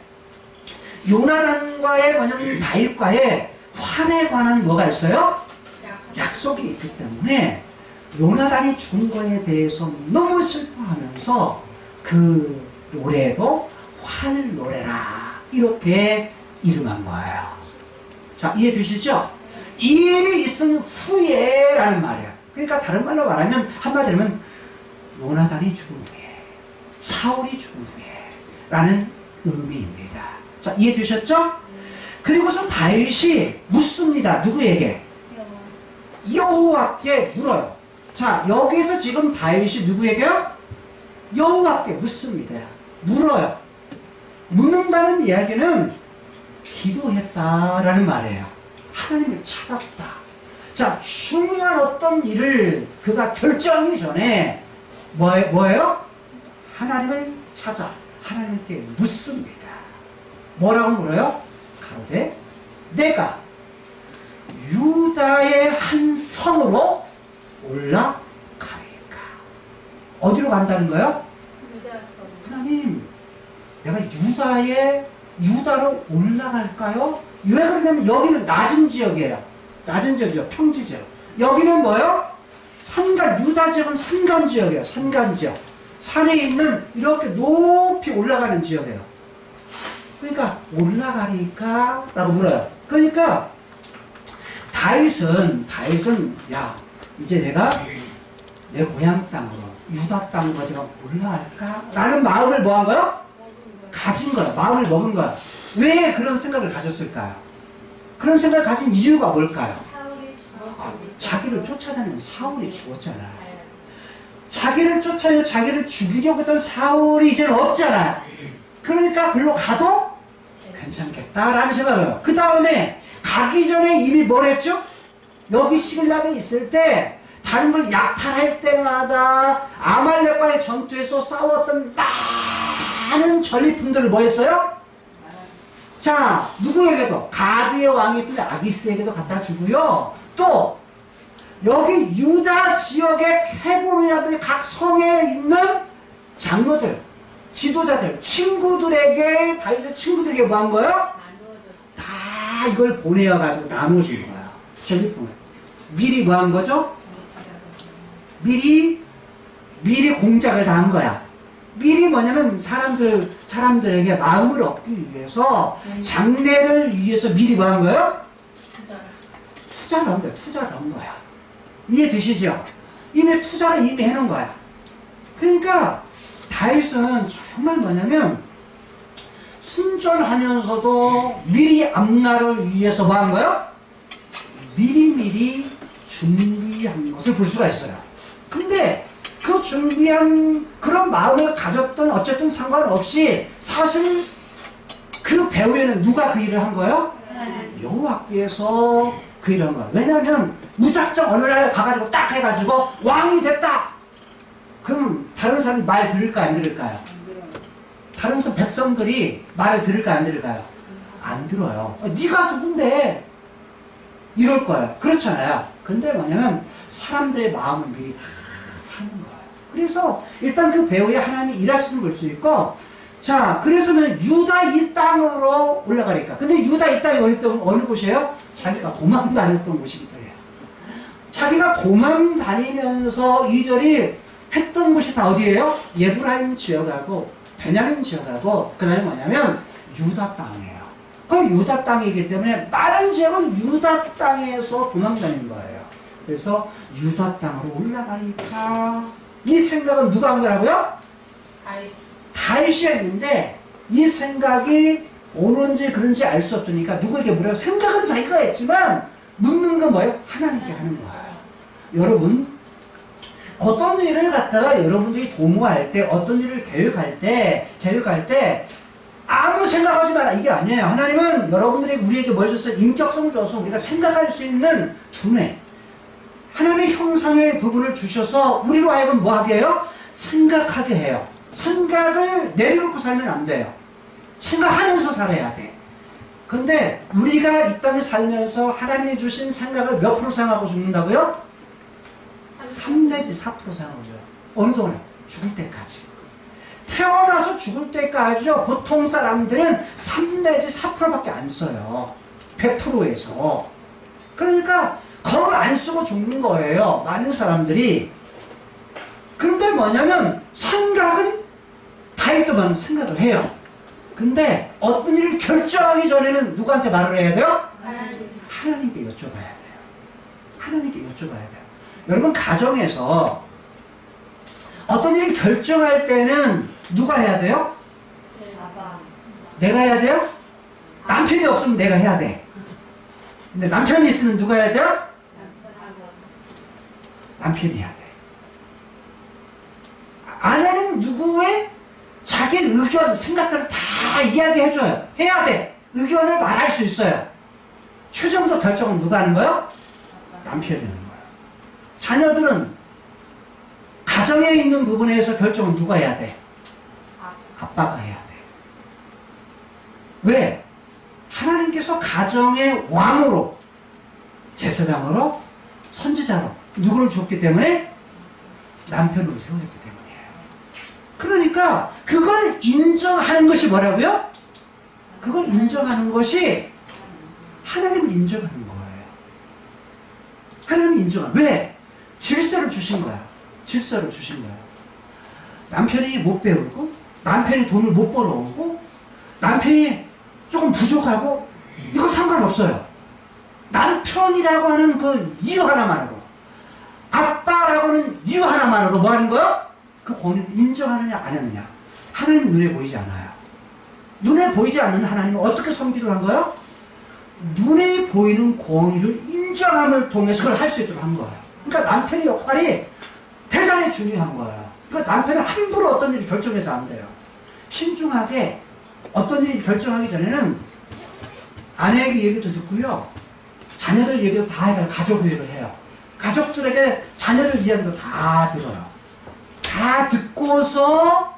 Speaker 2: 요나단과의 뭐냐면 다윗과의 활에 관한 뭐가 있어요? 약속이 있기 때문에 요나단이 죽은 거에 대해서 너무 슬퍼하면서 그 노래도 활노래라 이렇게 이름한 거예요. 자 이해되시죠? 이 일이 있은 후에라는 말이에요. 그러니까 다른 말로 말하면 한마디로 하면 요나단이 죽은 후에 사울이 죽은 후에 라는 의미입니다. 자 이해되셨죠? 그리고서 다윗이 묻습니다. 누구에게? 여호와께 물어요. 자 여기서 지금 다윗이 누구에게요? 여호와께 묻습니다. 물어요. 묻는다는 이야기는 기도했다라는 말이에요. 하나님을 찾았다. 자 중요한 어떤 일을 그가 결정하기 전에 뭐예요? 하나님을 찾아 하나님께 묻습니다. 뭐라고 물어요? 가로되 내가 유다의 한 성으로 올라가리까. 어디로 간다는 거예요? 하나님, 내가 유다로 올라갈까요? 왜 그러냐면 여기는 낮은 지역이에요. 낮은 지역이죠. 평지 지역. 여기는 뭐예요? 유다 지역은 산간 지역이에요. 산간 지역. 산에 있는 이렇게 높이 올라가는 지역이에요. 그러니까 올라가니까 라고 물어요. 그러니까 다윗은 야, 이제 내가 내 고향 땅으로 유다 땅으로 제가 올라갈까? 라는 마음을 뭐 한 거야? 가진 거야. 마음을 먹은 거야. 왜 그런 생각을 가졌을까요? 그런 생각을 가진 이유가 뭘까요? 자기를 쫓아다니는 사울이 죽었잖아요. 자기를 쫓아다니는 자기를 죽이려고 했던 사울이 이제는 없잖아요. 그러니까 글로 가도 괜찮겠다라는 생각을 해요. 그 다음에 가기 전에 이미 뭘 했죠? 여기 시글락에 있을 때 다른 걸 약탈할 때마다 아말렉과의 전투에서 싸웠던 많은 전리품들을 뭐 했어요? 자, 누구에게도 가드의 왕이 있던 아기스에게도 갖다 주고요. 또 여기 유다 지역의 헤브론이라든지 각 성에 있는 장로들, 지도자들, 친구들에게 다윗의 친구들에게 뭐 한 거예요? 다 이걸 보내어가지고 나눠준 거야. 전리품을. 미리 뭐 한 거죠? 미리 공작을 다 한 거야. 미리 뭐냐면 사람들에게 마음을 얻기 위해서 장래를 위해서 미리 뭐 한 거예요? 투자를 한 거야. 투자를 한 거야. 이해되시죠? 이미 투자를 이미 해놓은 거야. 그러니까 다윗은 정말 뭐냐면 순전하면서도 미리 앞날을 위해서 뭐 한 거예요? 미리미리 준비한 것을 볼 수가 있어요. 근데 그 준비한 그런 마음을 가졌던 어쨌든 상관없이 사실 그 배후에는 누가 그 일을 한 거예요? 여호와께서 그 일을 한 거예요. 왜냐하면 무작정 어느 날 가가지고 딱 해가지고 왕이 됐다. 그럼 다른 사람이 말 들을까 안 들을까요? 다른 백성들이 말을 들을까 안 들을까요? 안 들어요. 네가 누군데? 이럴 거예요. 그렇잖아요. 근데 뭐냐면 사람들의 마음을 미리 다 사는 거예요. 그래서 일단 그 배후에 하나님이 일하시는 걸 수 있고, 자, 그래서는 유다 이 땅으로 올라가니까. 근데 유다 이 땅이 어느 곳이에요? 자기가 도망 다녔던 곳이기 때문에. 자기가 도망 다니면서 이들이 했던 곳이 다 어디예요? 예브라임 지역하고 베냐민 지역하고 그 다음에 뭐냐면 유다 땅이에요. 그 유다 땅이기 때문에 많은 지역은 유다 땅에서 도망 다닌 거예요. 그래서 유다 땅으로 올라가니까 이 생각은 누가 한 거라고요? 다윗이 했는데 이 생각이 오는지 그런지 알 수 없으니까 누구에게 물어요? 생각은 자기가 했지만 묻는 건 뭐예요? 하나님께 하는 거예요. 여러분, 어떤 일을 갖다가 여러분들이 도모할 때, 어떤 일을 계획할 때 아무 생각하지 마라 이게 아니에요. 하나님은 여러분들이 우리에게 뭘 줬어요? 인격성을 줘서 우리가 생각할 수 있는 두뇌, 하나님의 형상의 부분을 주셔서 우리로 하여금 뭐 하게 해요? 생각하게 해요. 생각을 내려놓고 살면 안 돼요. 생각하면서 살아야 돼. 근데 우리가 이 땅에 살면서 하나님이 주신 생각을 몇 프로 생각하고 죽는다고요? 3 내지 4% 생각하고 죽어요. 어느 동안? 죽을 때까지. 태어나서 죽을 때까지요. 보통 사람들은 3 내지 4%밖에 안 써요. 100%에서. 그러니까 거울 안 쓰고 죽는 거예요. 많은 사람들이. 근데 뭐냐면 생각은 다이어트만 생각을 해요. 근데 어떤 일을 결정하기 전에는 누구한테 말을 해야 돼요? 하나님께 여쭤봐야 돼요. 하나님께 여쭤봐야 돼요. 여러분 가정에서 어떤 일을 결정할 때는 누가 해야 돼요? 내가 해야 돼요? 남편이 없으면 내가 해야 돼. 근데 남편이 있으면 누가 해야 돼요? 남편이 해야 돼. 아내는 누구의 자기 의견, 생각들을 다 이야기해줘요. 해야 돼. 의견을 말할 수 있어요. 최종적 결정은 누가 하는 거예요? 남편이 하는 거예요. 자녀들은 가정에 있는 부분에서 결정은 누가 해야 돼? 아빠가 해야 돼. 왜? 하나님께서 가정의 왕으로 제사장으로 선지자로 누구를 줬기 때문에 남편으로 세워졌기 때문이에요. 그러니까 그걸 인정하는 것이 뭐라고요? 그걸 인정하는 것이 하나님을 인정하는 거예요. 하나님을 인정하는 왜? 질서를 주신 거야. 질서를 주신 거야. 남편이 못 배우고 남편이 돈을 못 벌어오고 남편이 조금 부족하고 이거 상관없어요. 남편이라고 하는 그 이유 하나만으로 아빠라고 하는 이유 하나만으로 뭐 하는 거야? 그 권위를 인정하느냐 안 하느냐. 하나님 눈에 보이지 않아요. 눈에 보이지 않는 하나님은 어떻게 섬기도록 한 거예요? 눈에 보이는 권위를 인정함을 통해서 그걸 할 수 있도록 한 거예요. 그러니까 남편의 역할이 대단히 중요한 거예요. 그러니까 남편은 함부로 어떤 일을 결정해서 안 돼요. 신중하게 어떤 일을 결정하기 전에는 아내에게 얘기도 듣고요. 자녀들 얘기도 다 해요. 가족 얘기를 해요. 가족들에게 자녀들 이야기도 다 들어요. 다 듣고서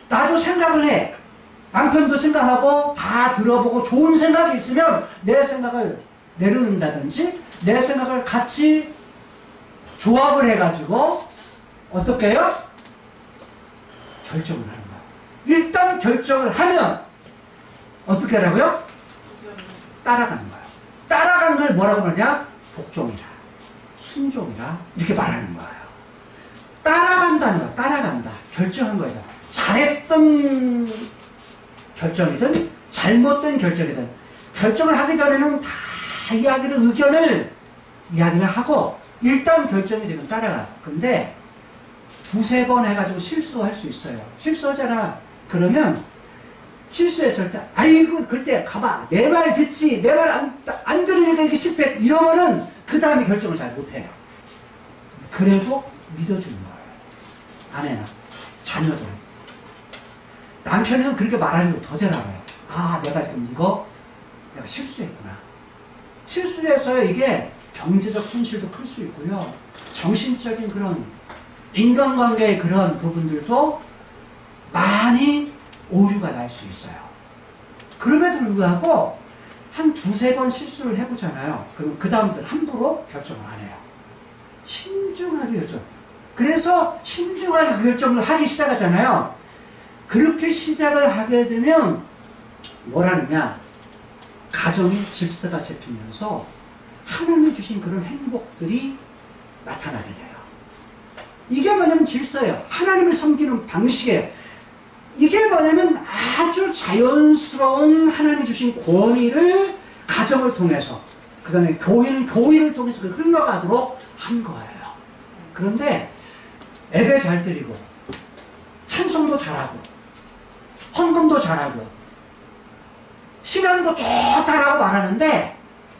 Speaker 2: 나도 생각을 해. 남편도 생각하고 다 들어보고 좋은 생각이 있으면 내 생각을 내려놓는다든지 내 생각을 같이 조합을 해가지고 어떻게 해요? 결정을 하는 거야. 일단 결정을 하면 어떻게 하라고요? 따라가는 거야. 따라가는 걸 뭐라고 그러냐? 복종이라, 순종이라 이렇게 말하는 거예요. 따라간다는 거야. 따라간다. 결정한 거예요. 잘했던 결정이든 잘못된 결정이든 결정을 하기 전에는 다 의견을 이야기를 하고 일단 결정이 되면 따라가. 근데 두세 번 해가지고 실수할 수 있어요. 실수하잖아. 그러면 실수했을 때 아이고 그때 가봐. 내 말 듣지. 내 말 안 들으니까 이렇게 실패. 이러면은 그 다음에 결정을 잘 못해요. 그래도 믿어주는 거예요. 아내나 자녀들. 남편은 그렇게 말하는 거 더 잘 알아요. 아, 내가 지금 내가 실수했구나. 실수해서 이게 경제적 손실도 클 수 있고요. 정신적인 그런 인간관계의 그런 부분들도 많이 오류가 날 수 있어요. 그럼에도 불구하고 한 두세 번 실수를 해보잖아요. 그럼 그 다음부터 함부로 결정을 안 해요. 신중하게 결정. 그래서 신중하게 그 결정을 하기 시작하잖아요. 그렇게 시작을 하게 되면 뭐라느냐, 가정의 질서가 잡히면서 하나님이 주신 그런 행복들이 나타나게 돼요. 이게 뭐냐면 질서예요. 하나님을 섬기는 방식이에요. 이게 뭐냐면 아주 자연스러운 하나님이 주신 권위를 가정을 통해서, 그 다음에 교회를 통해서 흘러가도록 한 거예요. 그런데 예배 잘 드리고 찬송도 잘하고 헌금도 잘하고 신앙도 좋다라고 말하는데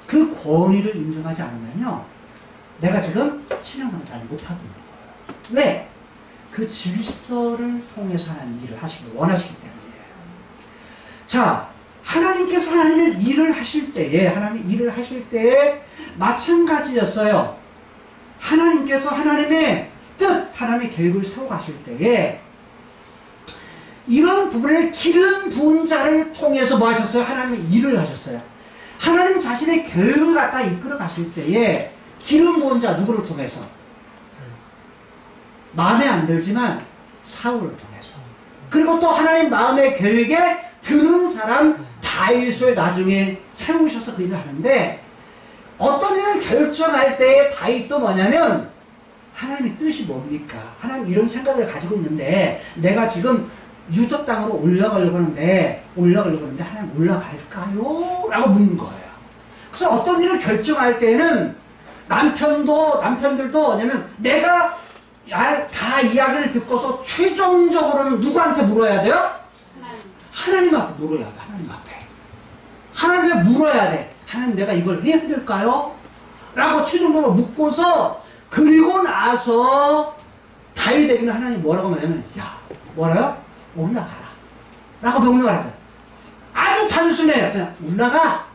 Speaker 2: 그 권위를 인정하지 않으면요, 내가 지금 신앙생활 잘 못하고 있는 거예요. 왜? 그 질서를 통해서 하는 일을 하시길 원하시기 때문이에요. 자, 하나님께서 하나님의 일을 하실 때에 마찬가지였어요. 하나님께서 하나님의 뜻, 하나님의 계획을 세워가실 때에 이런 부분에 기름 부은 자를 통해서 뭐 하셨어요? 하나님의 일을 하셨어요. 하나님 자신의 계획을 갖다 이끌어 가실 때에 기름 부은 자 누구를 통해서? 마음에 안 들지만 사울을 통해서. 그리고 또 하나님 마음의 계획에 드는 사람 다윗을 나중에 세우셔서 그 일을 하는데, 어떤 일을 결정할 때에 다윗도 뭐냐면 하나님의 뜻이 뭡니까? 하나님 이런 생각을 가지고 있는데 내가 지금 유다 땅으로 올라가려고 하는데 하나님 올라갈까요? 라고 묻는 거예요. 그래서 어떤 일을 결정할 때는 남편들도 뭐냐면 내가 다 이야기를 듣고서 최종적으로는 누구한테 물어야 돼요? 하나님 앞에 물어야 돼. 하나님 앞에. 하나님에 물어야 돼. 하나님 내가 이걸 해야 될까요? 라고 최종적으로 묻고서, 그리고 나서 다윗에게는 하나님 뭐라고 하냐면, 야, 뭐라요? 올라가라. 라고 명령하라. 아주 단순해요. 그냥 올라가.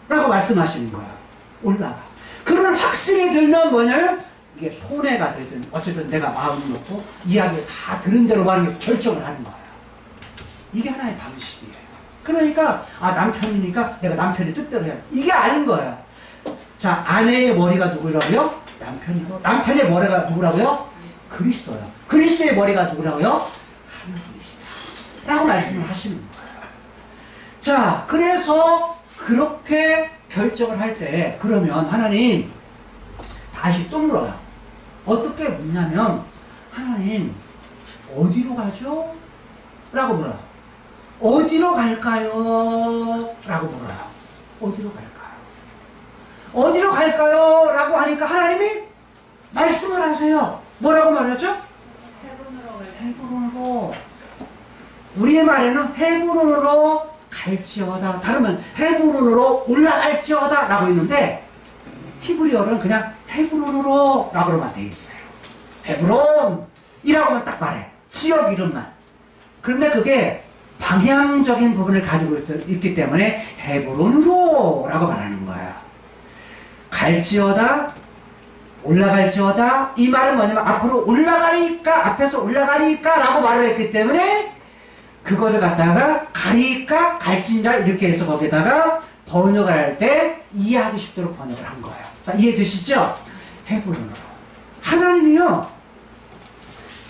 Speaker 2: 라고 말씀하시는 거야. 올라가. 그런 확신이 들면 뭐냐면, 이게 손해가 되든 어쨌든 내가 마음을 놓고 이야기를 다 들은 대로 말하는 결정을 하는 거예요. 이게 하나의 방식이에요. 그러니까 남편이니까 내가 남편의 뜻대로 해야 돼. 이게 아닌 거예요. 자, 아내의 머리가 누구라고요? 남편이고, 남편의 머리가 누구라고요? 그리스도요. 그리스도의 머리가 누구라고요? 하나님이시다. 라고 말씀을 하시는 거예요. 자, 그래서 그렇게 결정을 할 때, 그러면 하나님, 다시 또 물어요. 어떻게 묻냐면, 하나님, 어디로 가죠? 라고 물어요. 어디로 갈까요? 라고 물어요. 어디로 갈까요? 어디로 갈까요? 라고 하니까 하나님이 말씀을 하세요. 뭐라고 말하죠? 헤브론으로. 우리의 말에는 헤브론으로 갈지어다. 다르면 헤브론으로 올라갈지어다. 라고 있는데 히브리어는 그냥 헤브론으로 라고만 되어 있어요. 헤브론이라고만 딱 말해. 지역 이름만. 그런데 그게 방향적인 부분을 가지고 있기 때문에 헤브론으로 라고 말하는 거예요. 갈지어다, 올라갈지어다. 이 말은 뭐냐면 앞으로 올라가리까, 앞에서 올라가리까 라고 말을 했기 때문에 그것을 갖다가 가리까, 갈지니라 이렇게 해서 거기다가 번역을 할 때 이해하기 쉽도록 번역을 한 거예요. 자, 이해되시죠? 헤브론으로. 하나님이요,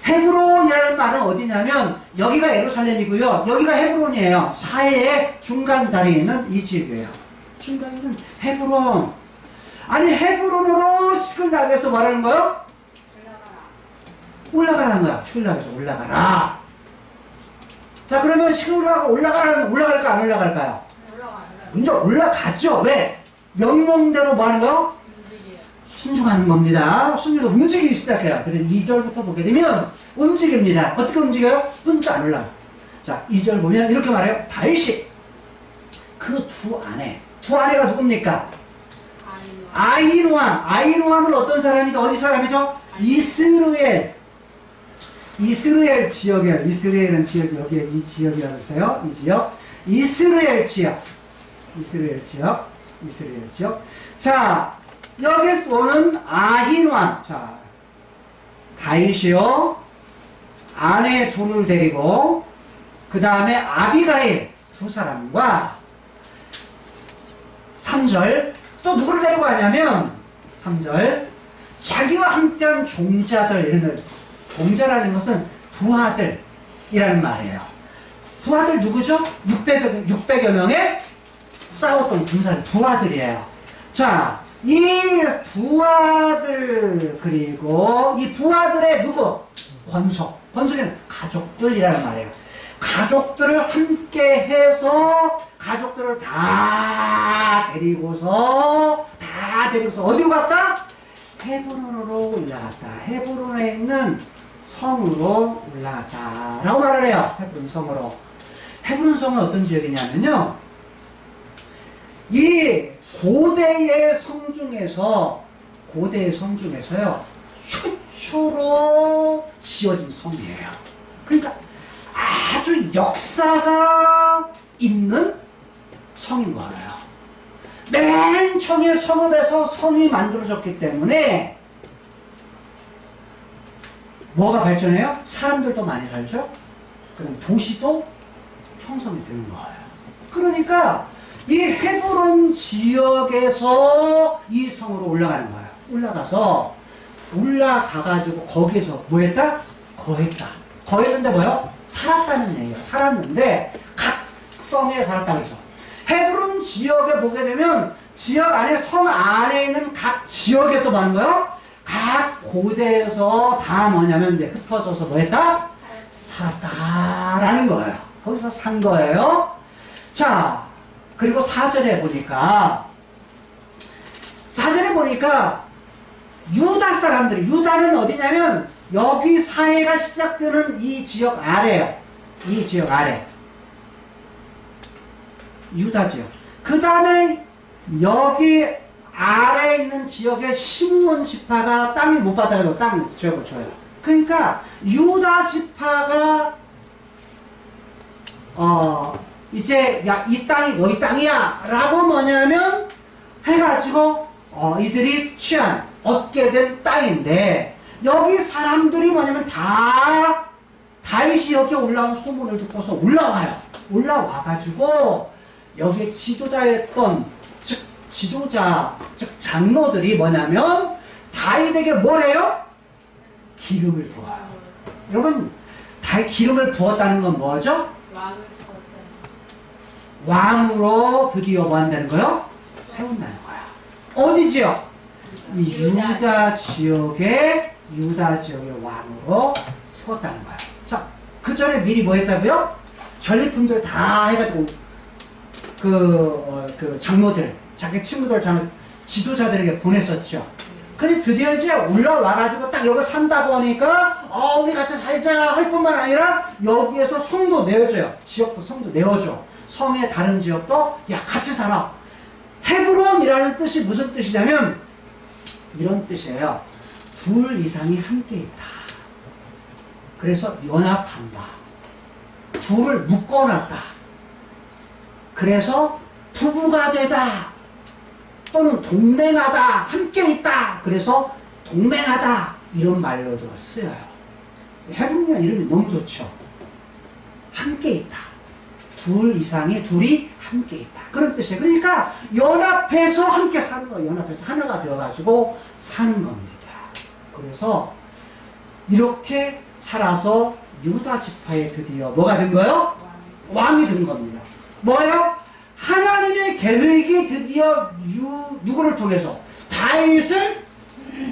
Speaker 2: 헤브론이라는 말은 어디냐면 여기가 예루살렘이고요, 여기가 헤브론이에요. 사해의 중간 다리에 있는 이 지역이에요. 중간에 있는 헤브론. 아니, 헤브론으로 시글락에서 말하는 거요? 올라가라는 거야. 시글락에서 올라가라. 자, 그러면 시글락 올라갈까 안 올라갈까요? 이제 올라가죠. 왜? 명령대로 뭐 하는 거? 순종하는 겁니다. 순종으로 움직이기 시작해요. 그래서 2절부터 보게 되면 움직입니다. 어떻게 움직여요? 혼자 안 올라가요. 자, 2절 보면 이렇게 말해요. 다윗이 그 두 아내가 누굽니까? 아히노암. 아히노암은 어떤 사람이죠? 어디 사람이죠? 이스라엘 지역이에요. 이스라엘은 지역, 여기에 이 지역이라고 했어요. 이 지역. 이스라엘 지역. 자, 여기서 오는 아히노암. 자, 다윗이요, 아내 둘을 데리고, 그 다음에 아비가일 두 사람과, 3절, 또 누구를 데리고 가냐면 3절, 자기와 함께한 종자들. 이런 종자라는 것은 부하들이라는 말이에요. 부하들 누구죠? 600여 명의 싸웠던 군사들, 부하들이에요. 자, 이 부하들, 그리고 이 부하들의 누구? 권속은 가족들이라는 말이에요. 가족들을 함께 해서 가족들을 다 데리고서 어디로 갔다? 헤브론으로 올라갔다. 헤브론에 있는 성으로 올라갔다 라고 말을 해요. 헤브론 성으로. 헤브론 성은 어떤 지역이냐면요, 이 고대의 성 중에서요, 최초로 지어진 성이에요. 그러니까 아주 역사가 있는 성인 거예요. 맨 처음에 성읍에서 성이 만들어졌기 때문에 뭐가 발전해요? 사람들도 많이 살죠? 그다음 도시도 형성이 되는 거예요. 그러니까 이 헤브론 지역에서 이 성으로 올라가는 거예요. 올라가가지고 거기에서 뭐 했다? 거했다. 거했는데 뭐요? 살았다는 얘기예요. 살았는데 각 성에 살았다고 해서 헤브론 지역에 보게 되면 지역 안에, 성 안에 있는 각 지역에서 뭐 하는 거예요? 각 고대에서 다 뭐냐면 이제 흩어져서 뭐 했다? 살았다라는 거예요. 거기서 산 거예요. 자, 그리고 4절에 보니까 유다 사람들이, 유다는 어디냐면 여기 사해가 시작되는 이 지역 아래예요. 이 지역 아래. 유다 지역. 그 다음에 여기 아래에 있는 지역에 시므온 지파가 땅을 못 받아가지고 땅 지역을 줘요. 그러니까 유다 지파가 이제 야, 이 땅이 너희 땅이야 라고 뭐냐면 해가지고 이들이 얻게 된 땅인데, 여기 사람들이 뭐냐면 다 다윗이 여기 올라온 소문을 듣고서 올라와가지고 여기에 지도자였던, 즉 지도자, 즉 장로들이 뭐냐면 다윗에게 뭘 해요? 기름을 부어요. 여러분, 다윗 기름을 부었다는 건 뭐죠?
Speaker 3: 왕을
Speaker 2: 왕으로 드디어 뭐 한다는 거요? 세운다는 거야. 어디 지역? 이 유다 지역의 왕으로 세웠다는 거야. 자, 그 전에 미리 뭐 했다고요? 전리품들 다 해가지고 그 장로들, 자기 친구들, 지도자들에게 보냈었죠. 근데 드디어 이제 올라와가지고 딱 여기 산다 보니까 우리 같이 살자 할 뿐만 아니라 여기에서 성도 내어줘요. 지역도 성도 내어줘. 성의 다른 지역도 야 같이 살아. 헤브론이라는 뜻이 무슨 뜻이냐면 이런 뜻이에요. 둘 이상이 함께 있다. 그래서 연합한다. 둘을 묶어놨다. 그래서 부부가 되다. 또는 동맹하다. 함께 있다. 그래서 동맹하다. 이런 말로도 쓰여요. 헤브론이라는 이름이 너무 좋죠. 함께 있다. 둘이 함께 있다. 그런 뜻이에요. 그러니까 연합해서 함께 사는 거예요. 연합해서 하나가 되어가지고 사는 겁니다. 그래서 이렇게 살아서 유다 지파에 드디어 뭐가 된 거예요? 왕이 된 겁니다. 뭐예요? 하나님의 계획이 드디어 누구를 통해서 다윗을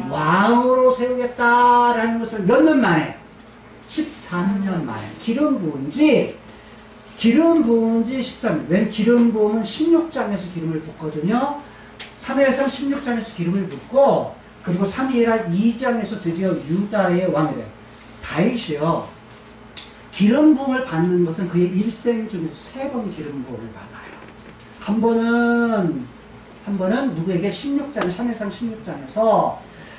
Speaker 2: 왕으로 세우겠다라는 것을 몇 년 만에? 13년 만에 기름 부은 지 13년. 왜 기름 부으면 16장에서 기름을 붓거든요. 3회상 16장에서 기름을 붓고 그리고 3회라 2장에서 드디어 유다의 왕이 돼요. 다윗이요. 기름 부음을 받는 것은 그의 일생 중에서 3번 기름 부음을 받아요. 한 번은 누구에게 3회상 16장에서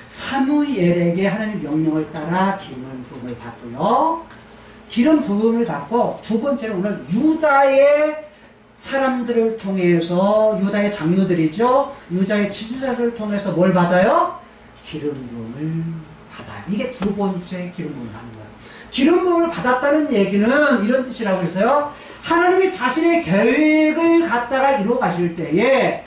Speaker 2: 사무엘에게 하나님 명령을 따라 기름 부음을 받고요. 기름 부음을 받고 두 번째는 오늘 유다의 사람들을 통해서 유다의 장로들이죠. 유다의 지도자들을 통해서 뭘 받아요? 기름 부음을 받아요. 이게 두 번째 기름 부음을 받는 거예요. 기름 부음을 받았다는 얘기는 이런 뜻이라고 했어요. 하나님이 자신의 계획을 갖다가 이루어 가실 때에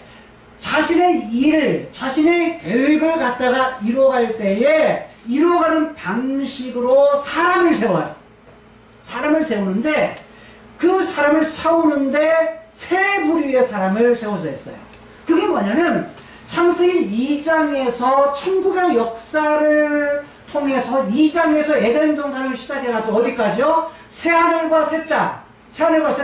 Speaker 2: 자신의 계획을 갖다가 이루어갈 때에 이루어가는 방식으로 사람을 세워요. 사람을 세우는데 그 사람을 세우는데 세 부류의 사람을 세워서 했어요. 그게 뭐냐면 창세기 2장에서 천국의 역사를 통해서 2장에서 에덴 동산을 시작해가지고 어디까지요? 새하늘과 새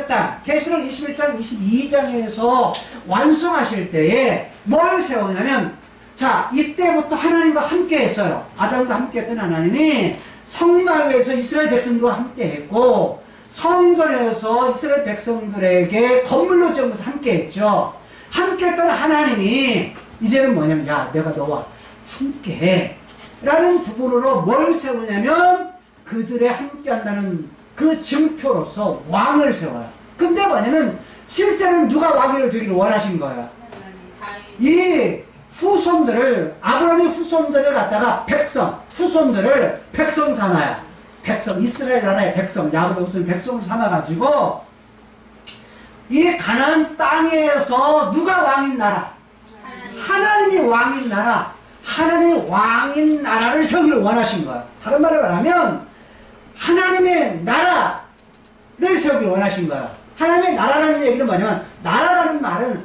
Speaker 2: 땅 계시록 21장 22장에서 완성하실 때에 뭘 세우냐면 자 이때부터 하나님과 함께 했어요. 아담과 함께 했던 하나님이 성막에서 이스라엘 백성들과 함께 했고 성전에서 이스라엘 백성들에게 건물로 지으면서 함께 했죠. 함께 했던 하나님이 이제는 뭐냐면 야 내가 너와 함께 해 라는 부분으로 뭘 세우냐면 그들의 함께 한다는 그 증표로서 왕을 세워요. 근데 뭐냐면 실제는 누가 왕이 되기를 원하신 거예요. 이 후손들을 아브라함의 후손들을 갖다가 후손들을 백성 삼아요. 이스라엘 나라의 백성, 야곱의 후손 백성 삼아가지고 이 가나안 땅에서 누가 왕인 나라? 하나님이 왕인 나라. 하나님이 왕인 나라를 세우기를 원하신 거예요. 다른 말로 말하면 하나님의 나라를 세우기를 원하신 거예요. 하나님의 나라라는 얘기는 뭐냐면 나라라는 말은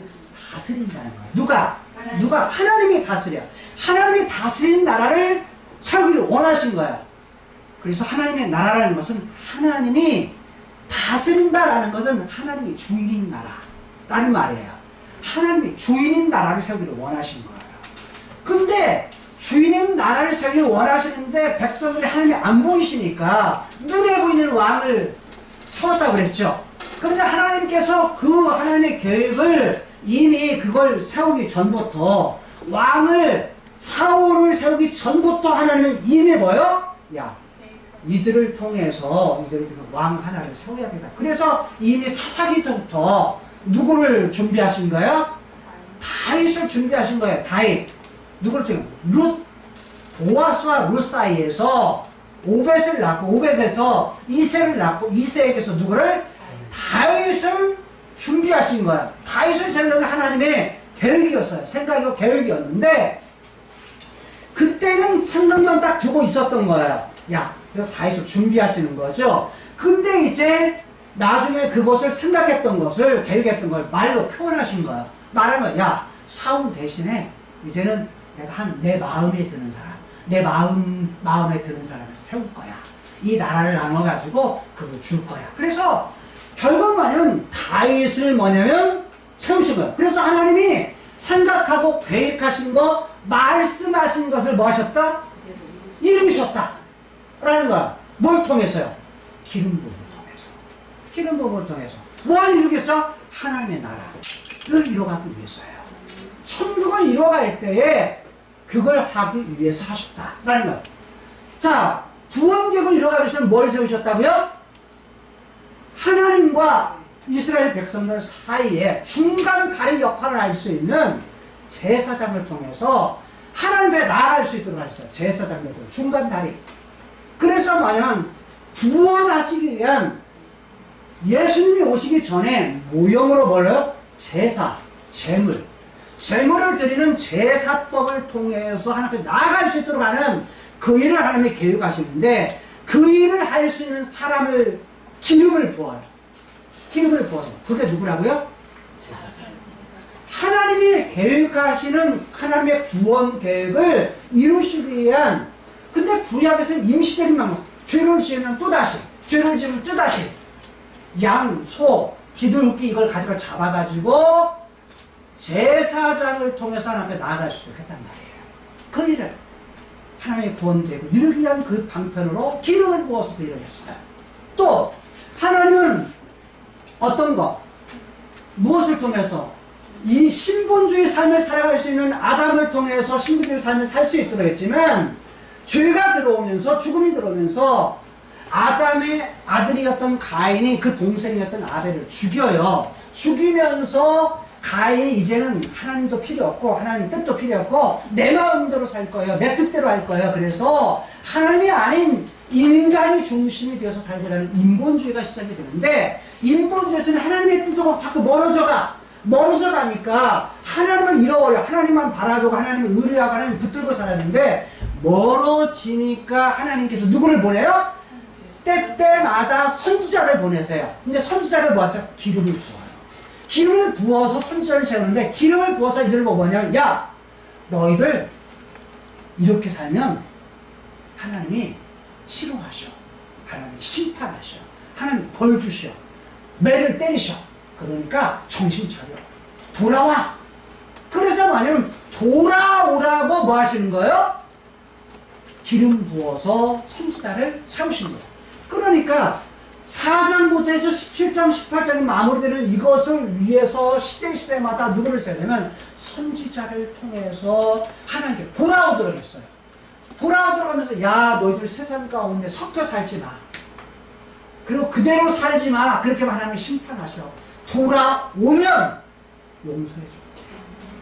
Speaker 2: 다스린다는 거예요. 누가? 하나님이 다스려. 하나님이 다스린 나라를 세우기를 원하신 거야. 그래서 하나님의 나라라는 것은 하나님이 다스린다라는 것은 하나님이 주인인 나라라는 말이에요. 하나님이 주인인 나라를 세우기를 원하신 거예요. 근데 주인인 나라를 세우기를 원하시는데 백성들이 하나님이 안 보이시니까 눈에 보이는 왕을 세웠다고 그랬죠. 그런데 하나님께서 그 하나님의 계획을 이미 그걸 세우기 전부터 사울을 세우기 전부터 하나님은 이미 뭐요? 야 이들을 통해서 왕 하나를 세워야 된다. 그래서 이미 사사기서부터 누구를 준비하신 거예요? 다윗을 준비하신 거예요. 다윗 누구를 통해? 보아스와 룻 사이에서 오벳을 낳고 오벳에서 이새를 낳고 이새에게서 누구를? 다윗을 준비하신 거야. 다윗을 세우려면 하나님의 계획이었어요. 생각이고 계획이었는데 그때는 생각만 딱 두고 있었던 거예요. 야, 이거 다 해서 준비하시는 거죠. 근데 이제 나중에 그것을 생각했던 것을, 계획했던 걸 말로 표현하신 거예요. 말하면, 야, 사울 대신에 이제는 내가 내 마음에 드는 사람, 내 마음에 드는 사람을 세울 거야. 이 나라를 나눠가지고 그걸 줄 거야. 그래서 결국 뭐냐면 다윗을 뭐냐면 세우신 거예요. 그래서 하나님이 생각하고 계획하신 거, 말씀하신 것을 뭐 하셨다? 이루셨다. 라는 거야. 뭘 통해서요? 기름 부음을 통해서. 기름 부음을 통해서. 뭘 이루겠어? 하나님의 나라를 이뤄가기 위해서예요. 천국을 이뤄갈 때에 그걸 하기 위해서 하셨다. 라는 거야. 자, 구원객을 이뤄가기 위해서는 뭘 세우셨다고요? 하나님과 이스라엘 백성들 사이에 중간 다리 역할을 할 수 있는 제사장을 통해서 하나님께 나아갈 수 있도록 하셨어요. 제사장을 통해서 중간 다리. 그래서 뭐냐면 구원하시기 위한 예수님이 오시기 전에 모형으로 뭐래요? 제사, 제물을 드리는 제사법을 통해서 하나님께 나아갈 수 있도록 하는 그 일을 하나님이 계획하시는데 그 일을 할 수 있는 사람을 기름을 부어요. 기름을 부어서. 그게 누구라고요? 제사장. 하나님이 계획하시는 하나님의 구원 계획을 이루시기 위한, 근데 구약에서는 임시적인 방법, 죄를 지으면 또다시, 죄를 지으면 또다시 양, 소, 비둘기 이걸 가지고 잡아가지고 제사장을 통해서 하나님께 나아갈 수 했단 말이에요. 그 일을 하나님의 구원 계획을 이루기 위한 그 방편으로 기름을 부어서 그 일을 했어요. 또 하나님은 어떤 거, 무엇을 통해서 이 신본주의 삶을 살아갈 수 있는 아담을 통해서 신본주의 삶을 살 수 있도록 했지만 죄가 들어오면서, 죽음이 들어오면서 아담의 아들이었던 가인이 그 동생이었던 아벨을 죽여요. 죽이면서 가인이 이제는 하나님도 필요 없고 하나님 뜻도 필요 없고 내 마음대로 살 거예요. 내 뜻대로 할 거예요. 그래서 하나님이 아닌 인간이 중심이 되어서 살고자는 인본주의가 시작이 되는데, 인본주의에서는 하나님의 뜻으로 자꾸 멀어져 가니까 하나님을 잃어버려. 하나님만 바라보고 하나님을 의뢰하고 하나님을 붙들고 살았는데 멀어지니까 하나님께서 누구를 보내요? 때때마다 선지자를 보내세요. 근데 선지자를 뭐 하세요? 기름을 부어요. 기름을 부어서 선지자를 세우는데, 기름을 부어서 이들을 뭐냐면, 야, 너희들 이렇게 살면 하나님이 싫어하셔. 하나님이 심판하셔. 하나님 벌 주셔. 매를 때리셔. 그러니까 정신 차려. 돌아와. 그래서 뭐냐면 돌아오라고 뭐 하시는 거예요? 기름 부어서 선지자를 세우신 거예요. 그러니까 4장부터 해서 17장, 18장이 마무리되는 이것을 위해서 시대마다 누구를 세우냐면 선지자를 통해서 하나님께 돌아오도록 했어요. 돌아오도록 하면서, 야, 너희들 세상 가운데 섞여 살지 마. 그리고 그대로 살지 마. 그렇게만 하나님이 심판하셔. 돌아오면 용서해 줄게.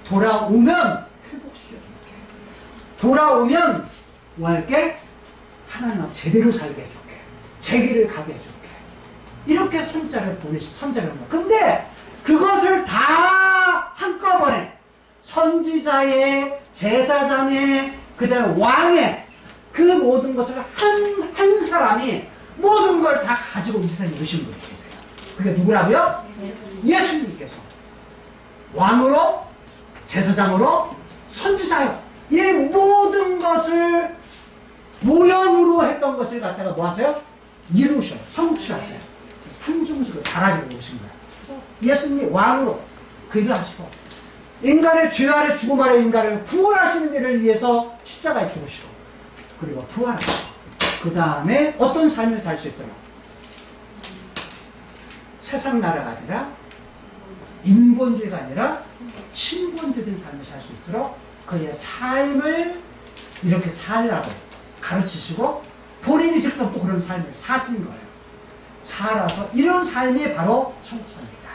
Speaker 2: 돌아오면 회복시켜 줄게. 돌아오면 뭐 할게? 하나님 앞 제대로 살게 해줄게. 제 길을 가게 해줄게. 이렇게 선지자를 선지자를 합니다. 근데 그것을 다 한꺼번에 선지자의, 제사장의, 그 다음에 왕의 그 모든 것을 한 사람이 모든 걸 다 가지고 이 세상에 오신 분이 계세요. 그게 누구라고요? 예수님께서. 왕으로, 제사장으로, 선지자요. 이 모든 것을 모형으로 했던 것을 갖다가 뭐 하세요? 이루셔요. 성취하세요. 삼중직을 다 가지고 오신 거예요. 그래서 예수님이 왕으로 그 일을 하시고, 인간의 죄 아래 죽음 아래 인간을 구원하시는 일을 위해서 십자가에 죽으시고, 그리고 부활하시고, 그 다음에 어떤 삶을 살 수 있도록, 세상 나라가 아니라 인본주의가 아니라 신본주의된 삶을 살 수 있도록 그의 삶을 이렇게 살라고 가르치시고, 본인이 직접 또 그런 삶을 사신 거예요. 살아서 이런 삶이 바로 천국사입니다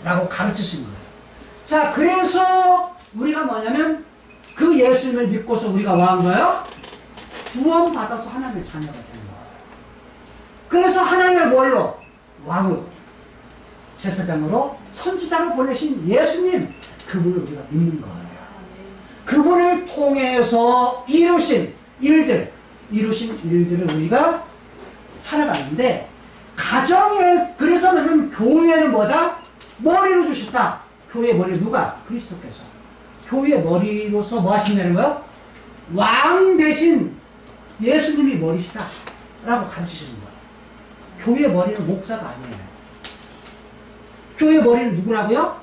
Speaker 2: 라고 가르치신 거예요. 자, 그래서 우리가 뭐냐면 그 예수님을 믿고서 우리가 뭐 한 거예요? 구원받아서 하나님의 자녀가 된 거예요. 그래서 하나님의 뭘로? 왕으로, 제사장으로 선지자로 보내신 예수님, 그분을 우리가 믿는 거예요. 그분을 통해서 이루신 일들을 우리가 살아가는데, 가정에, 그래서 나는 교회는 뭐다? 머리로 주셨다. 교회 머리 누가? 그리스도께서. 교회 머리로서 뭐 하신다는 거야? 왕 대신 예수님이 머리시다 라고 가르치시는 거야. 교회 머리는 목사가 아니에요. 교회 머리는 누구라고요?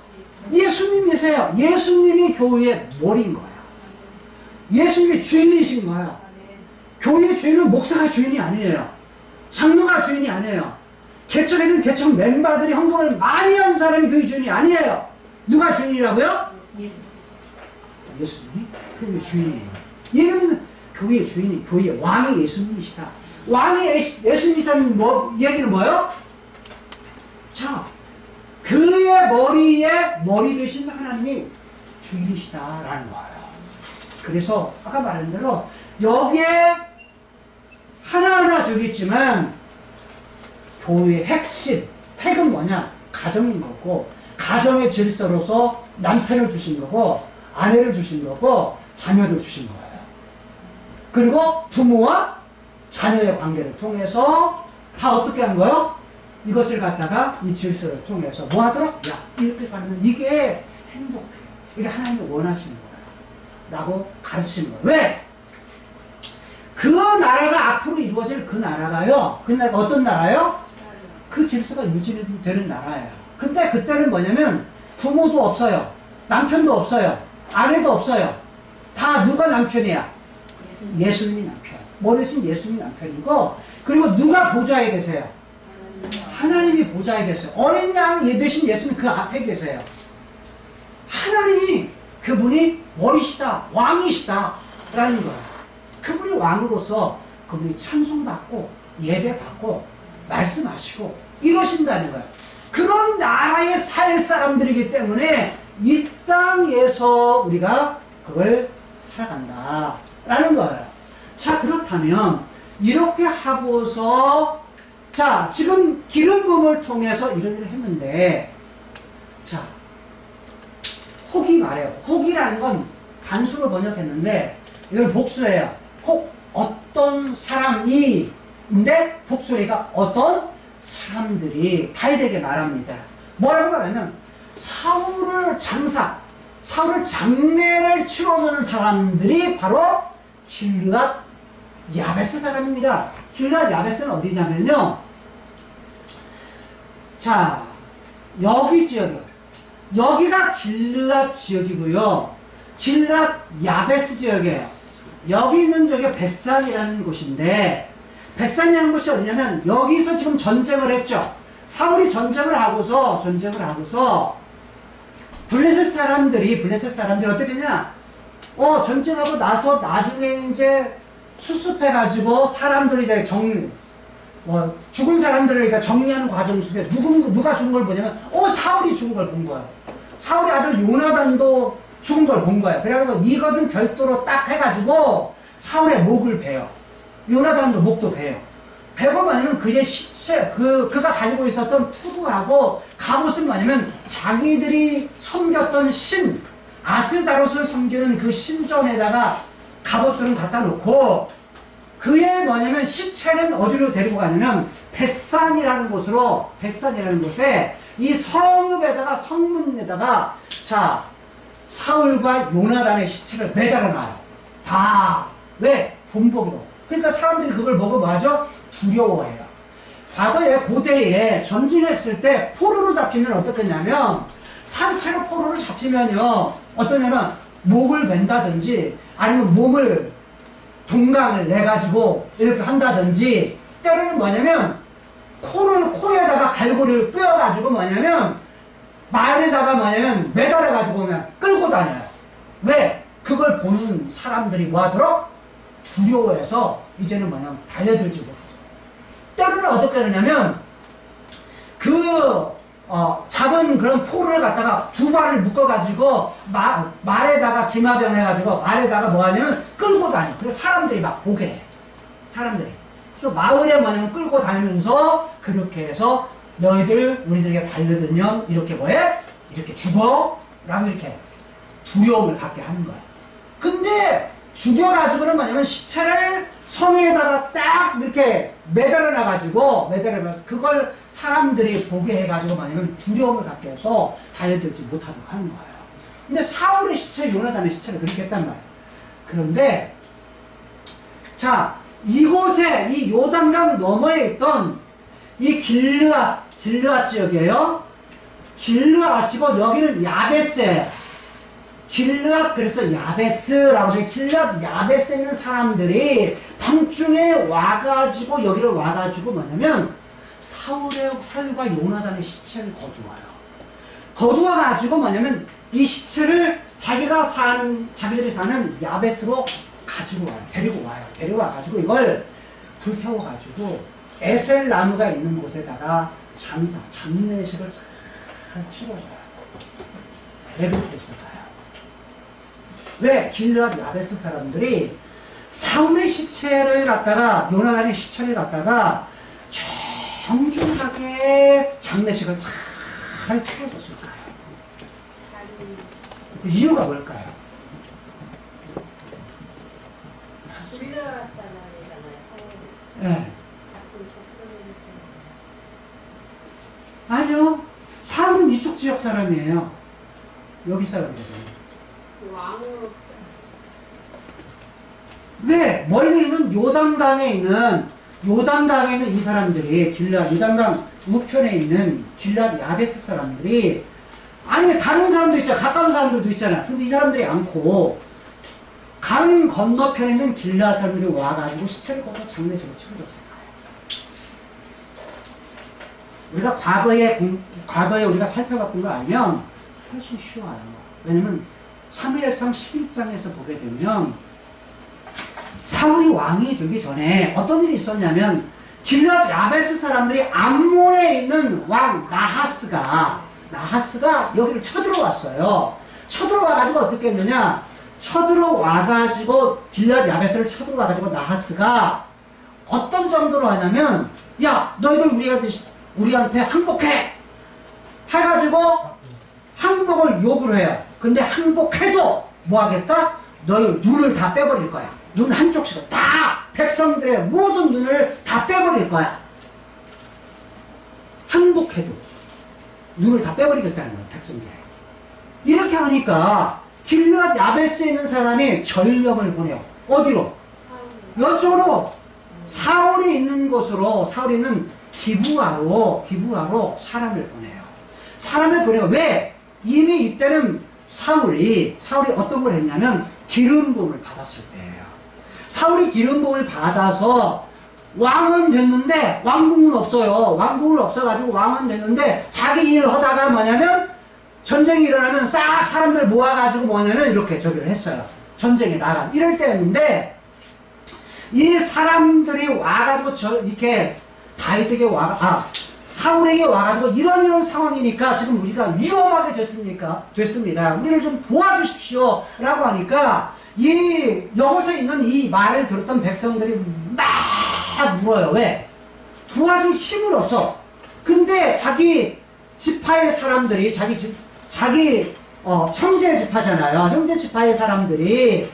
Speaker 2: 예수님이세요. 예수님이 교회의 머리인 거야. 예수님이 주인이신 거야. 교회의 주인은 목사가 주인이 아니에요. 장로가 주인이 아니에요. 개척에는 개척 멤버들이 헌금을 많이 한 사람이 교회 주인이 아니에요. 누가 주인이라고요? 예수님이 교회의 주인이에요. 예수님은 교회의 주인이, 교회의 왕이 예수님이시다. 왕이 예수님이시다는 얘기는 뭐예요? 자, 그의 머리에 머리 되신 하나님이 주인이시다라는 거예요. 그래서 아까 말한 대로 여기에 하나하나 주겠지만 교회의 핵은 뭐냐? 가정인 거고, 가정의 질서로서 남편을 주신 거고, 아내를 주신 거고, 자녀를 주신 거예요. 그리고 부모와 자녀의 관계를 통해서 다 어떻게 하는 거예요? 이것을 갖다가 이 질서를 통해서 뭐 하도록? 야, 이렇게 살면 이게 행복해. 이게 하나님이 원하시는 거야. 라고 가르치는 거예요. 왜? 그 나라가 앞으로 이루어질 그 나라가요. 그 나라가 어떤 나라요? 그 질서가 유지되는 나라예요. 근데 그때는 뭐냐면 부모도 없어요. 남편도 없어요. 아내도 없어요. 다 누가 남편이야? 예수님이 남편. 머리 대신 예수님이 남편이고, 그리고 누가 보좌에 계세요? 하나님이 보좌에 계세요. 어린 양 대신 예수님 그 앞에 계세요. 하나님이 그분이 머리시다, 왕이시다 라는 거예요. 그분이 왕으로서 그분이 찬송받고 예배받고 말씀하시고 이러신다는 거예요. 그런 나라에 살 사람들이기 때문에 이 땅에서 우리가 그걸 살아간다 라는 거예요. 자, 그렇다면 이렇게 하고서, 자, 지금 기름 부음을 통해서 이런 일을 했는데, 자, 혹이 말해요. 혹이라는 건 단수로 번역했는데 이건 복수예요. 혹 어떤 사람이, 인데 복수니까 어떤 사람들이 다윗에게 말합니다. 뭐라고 말하면 사울을 장례를 치러주는 사람들이 바로 길르앗 야베스 사람입니다. 길르앗 야베스는 어디냐면요, 자, 여기 지역이요. 여기가 길르앗 지역이고요. 길르앗 야베스 지역이에요. 여기 있는 저기 벳산이라는 곳인데, 벳산이라는 곳이 어디냐면 여기서 지금 전쟁을 했죠. 사울이 전쟁을 하고서 블레셋 사람들이 어떻게 되냐? 전쟁하고 나서 나중에 이제 수습해가지고 사람들이 이제 죽은 사람들을 그러니까 정리하는 과정 속에 누가 죽은 걸 보냐면, 사울이 죽은 걸 본 거예요. 사울의 아들 요나단도 죽은 걸 본 거예요. 그래가지고 이것은 별도로 딱 해가지고 사울의 목을 베요. 요나단도 목도 베요. 베고 뭐냐면 그의 시체, 그가 가지고 있었던 투구하고 갑옷은 뭐냐면 자기들이 섬겼던 신, 아스다롯을 섬기는 그 신전에다가 갑옷들은 갖다 놓고, 그의 뭐냐면 시체는 어디로 데리고 가냐면 벳산이라는 곳에 이 성문에다가 자, 사울과 요나단의 시체를 매달아 놔요. 다. 왜? 본보기로. 그러니까 사람들이 그걸 보고 뭐하죠? 두려워해요. 과거에 고대에 전진했을 때 포로로 잡히면 어떻겠냐면, 산채로 포로로 잡히면요 어떠냐면 목을 벤다든지 아니면 몸을 동강을 내가지고 이렇게 한다든지, 때로는 뭐냐면 코에다가 갈고리를 뿌여가지고 뭐냐면 말에다가 뭐냐면 매달아가지고 그냥 끌고 다녀요. 왜? 그걸 보는 사람들이 뭐하도록? 두려워해서 이제는 뭐냐면 달려들지 못해요. 때로는 어떻게 되냐면 잡은 그런 포를 갖다가 두 발을 묶어가지고 말에다가 기마병 해가지고 말에다가 뭐 하냐면 끌고 다녀. 그래서 사람들이 막 보게 해. 사람들이. 그래서 마을에 뭐냐면 끌고 다니면서 그렇게 해서 너희들 우리들에게 달려들면 이렇게 뭐해? 이렇게 죽어? 라고 이렇게 두려움을 갖게 하는 거야. 근데 죽여가지고는 뭐냐면 시체를 성에다가 딱 이렇게 매달아서 그걸 사람들이 보게 해가지고 뭐냐면 두려움을 갖게 해서 달려들지 못하도록 하는 거예요. 근데 사울의 시체, 요나단의 시체를 그렇게 했단 말이에요. 그런데 자, 이곳에 이 요단강 너머에 있던 이 길르앗 지역이에요. 길르앗이고 여기는 야베스예요. 길르앗, 그래서 야베스라고 해서 길르앗 야베스에 있는 사람들이 밤중에 와가지고 여기를 와가지고 뭐냐면 사울의 활과 요나단의 시체를 거두어요. 거두어가지고 뭐냐면 이 시체를 자기들이 사는 야베스로 가지고 와요. 데리고 와요. 데려와가지고 이걸 불태워가지고 에셀 나무가 있는 곳에다가 장례식을 잘 치러줘요. 그렇게 했었어요. 왜? 길르앗 야베스 사람들이 사울의 시체를 갖다가, 요나단의 시체를 갖다가 정중하게 장례식을 잘 치러줬을까요? 이유가 뭘까요?
Speaker 3: 길르앗 사람이잖아요.
Speaker 2: 네. 아니요. 사울은 이쪽 지역 사람이에요. 여기 사람이에요.
Speaker 3: 그 왕으로
Speaker 2: 왜? 멀리 있는 요단강에 있는 이 사람들이, 요단강 우편에 있는 길르앗 야베스 사람들이, 아니, 다른 사람도 있잖아. 가까운 사람들도 있잖아. 근데 이 사람들이 않고, 강 건너편에 있는 길르앗 사람들이 와가지고 시체를 걷어 장례식을 치러줬어요. 우리가 과거에 우리가 살펴봤던 거 알면 훨씬 쉬워요. 왜냐면 사무엘상 11장에서 보게 되면 사울이 왕이 되기 전에 어떤 일이 있었냐면 길르앗 야베스 사람들이 암몬에 있는 왕 나하스가 여기를 쳐들어왔어요. 쳐들어와가지고 어떻게 했느냐? 쳐들어와가지고 길르앗 야베스를 쳐들어와가지고 나하스가 어떤 정도로 하냐면, 야, 너희들 우리한테 항복해! 해가지고 항복을 요구를 해요. 근데 항복해도 뭐 하겠다? 너희 눈을 다 빼버릴 거야. 눈 한쪽씩 다, 백성들의 모든 눈을 다 빼버릴 거야. 항복해도 눈을 다 빼버리겠다는 거야, 백성들. 이렇게 하니까 길르앗 야베스에 있는 사람이 전령을 보내요. 어디로? 이쪽으로. 사울이 있는 기브아로 사람을 보내요. 사람을 보내요. 왜? 이미 이때는 사울이 어떤 걸 했냐면 기름 부음을 받았을 때예요. 사울이 기름 부음을 받아서 왕은 됐는데 왕궁은 없어요. 왕궁은 없어가지고 왕은 됐는데 자기 일을 하다가 뭐냐면 전쟁이 일어나면 싹 사람들 모아가지고 뭐냐면 이렇게 저기를 했어요. 전쟁에 나가. 이럴 때였는데 이 사람들이 와가지고 이렇게 다윗에게 사울에게 와가지고 이런 상황이니까 지금 우리가 위험하게 됐습니다. 우리를 좀 도와주십시오. 라고 하니까 여기서 있는 이 말을 들었던 백성들이 막 울어요. 왜? 도와줄 힘은 없어. 근데 자기 지파의 사람들이 형제 지파잖아요. 형제 지파의 사람들이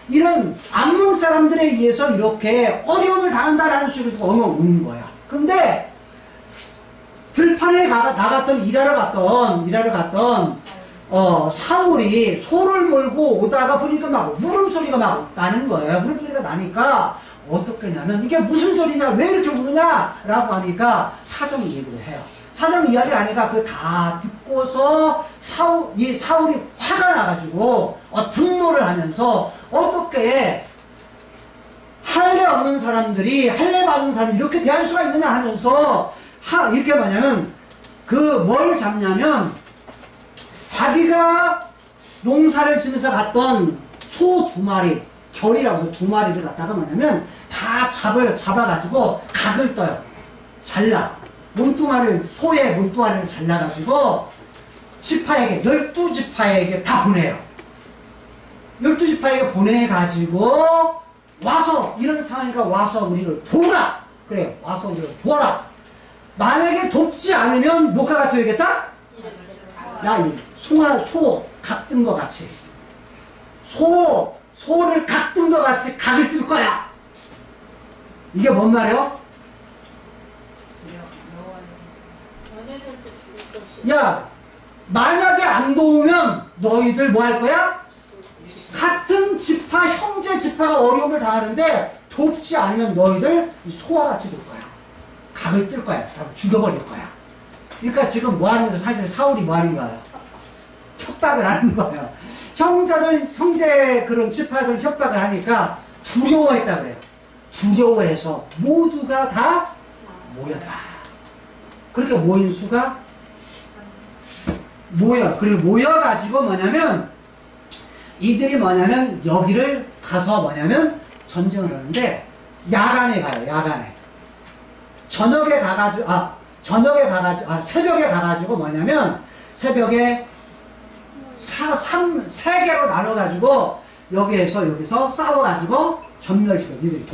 Speaker 2: 이런 암몬 사람들에 의해서 이렇게 어려움을 당한다라는 소리를 엉엉 우는 거야. 근데 들판에 일하러 갔던 사울이 소를 몰고 오다가 보니까 막 울음소리가 막 나는 거예요. 울음소리가 나니까 어떻게 했냐면 이게 무슨 소리냐, 왜 이렇게 우느냐 라고 하니까 사정 얘기를 해요. 사정 이야기를 하니까 그걸 다 듣고서 사울이 화가 나가지고 분노를 하면서 어떻게 할례 없는 사람들이 할례 받은 사람이 이렇게 대할 수가 있느냐 하면서 이렇게 뭐냐면 뭘 잡냐면 자기가 농사를 지면서 갔던 소 2마리, 결이라고 해서 2마리를 갖다가 뭐냐면 다 잡아가지고 각을 떠요. 소의 몸뚱아리를 잘라가지고 12지파에게 다 보내요. 12지파에게 보내가지고 와서 이런 상황이니까 와서 우리를 도우라. 그래, 와서 이제 도와라. 만약에 돕지 않으면 뭐가 같이 되겠다? 야, 이 소 각 뜬 것 같이. 소를 각 뜬 것 같이 각을 뜰 거야. 이게 뭔 말이야?
Speaker 3: 연애될 때 죽을 것이.
Speaker 2: 야, 만약에 안 도우면 너희들 뭐 할 거야? 같은 지파, 형제 지파가 어려움을 당하는데 돕지 않으면 너희들 소와 같이 될 거야. 각을 뜰 거야. 죽여버릴 거야. 그러니까 지금 뭐 하는 거죠? 사실 사울이 뭐 하는 거예요? 협박을 하는 거예요. 형제 그런 지파들 협박을 하니까 두려워했다 그래요. 두려워해서 모두가 다 모였다. 그렇게 모인 수가 그리고 모여가지고 뭐냐면 이들이 뭐냐면 여기를 가서 뭐냐면 전쟁을 하는데 야간에 가요. 야간에 새벽에 가가지고 뭐냐면 새벽에 세 개로 나눠가지고 여기서 싸워가지고 전멸시켜 이들이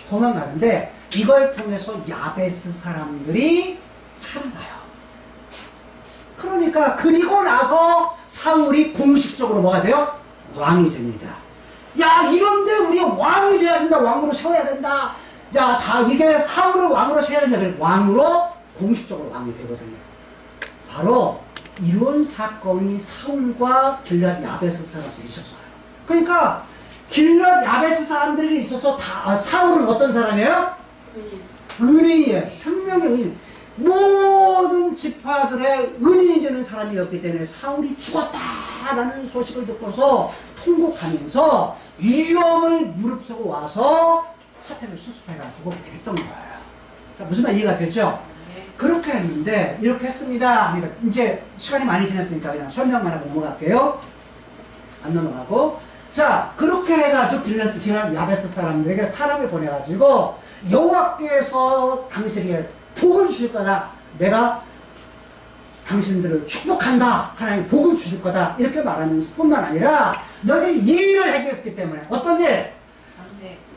Speaker 2: 도망가는데 이걸 통해서 야베스 사람들이 살아나요. 그러니까 그리고 나서 사울이 공식적으로 뭐가 돼요? 왕이 됩니다. 야, 이런데 우리 왕이 돼야 된다. 왕으로 세워야 된다. 야, 이게 사울을 왕으로 세워야 된다. 왕으로 공식적으로 왕이 되거든요. 바로 이런 사건이 사울과 길앗 야베스 사람들이 있었어요. 그러니까 길앗 야베스 사람들이 있어서 사울은 어떤 사람이에요? 은인이에요. 생명의 은인. 모든 지파들의 은인이 되는 사람이었기 때문에 사울이 죽었다라는 소식을 듣고서 통곡하면서 위험을 무릅쓰고 와서 사태를 수습해가지고 했던 거예요. 자, 무슨 말 이해가 됐죠? 그렇게 했는데 이렇게 했습니다. 그러니까 이제 시간이 많이 지났으니까 그냥 설명만 하고 넘어갈게요. 안 넘어가고. 자, 그렇게 해가지고 길앗 야베스 사람들에게 사람을 보내가지고 여호와께서 당신에게 복을 주실 거다. 내가 당신들을 축복한다. 하나님 복을 주실 거다. 이렇게 말하면서 뿐만 아니라 너희들이 이 일을 해결했기 때문에 어떤 일?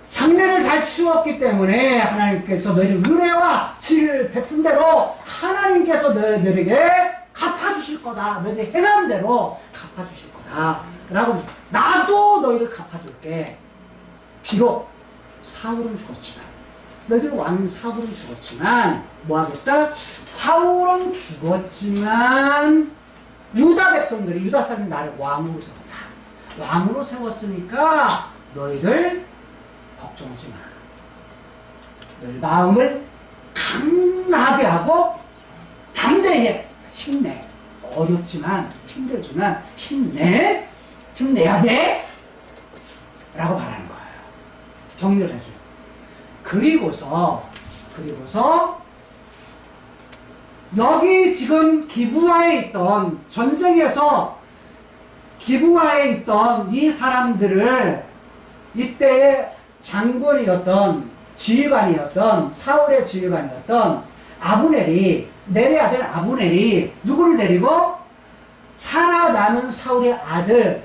Speaker 2: 장례를 잘 치웠기 때문에 하나님께서 너희들 은혜와 지혜를 베푼 대로 하나님께서 너희들에게 갚아주실 거다. 너희들이 행한 대로 갚아주실 거다. 라고 나도 너희를 갚아줄게. 비록 사울은 죽었지만 너희들 왕인 사울은 죽었지만 뭐 하겠다? 사울은 죽었지만 유다 백성들이 유다 사람이 나를 왕으로 세웠다. 왕으로 세웠으니까 너희들 걱정하지 마. 너희 마음을 강하게 하고 담대해. 힘내. 어렵지만 힘들지만 힘내야 돼. 라고 말하는 거예요. 격려를 해줘요. 그리고서 여기 지금 기브아에 있던 전쟁에서 기브아에 있던 이 사람들을 이때의 장군이었던 지휘관이었던 사울의 지휘관이었던 아브넬이 넬의 아들 아브넬이 누구를 데리고 살아남은 사울의 아들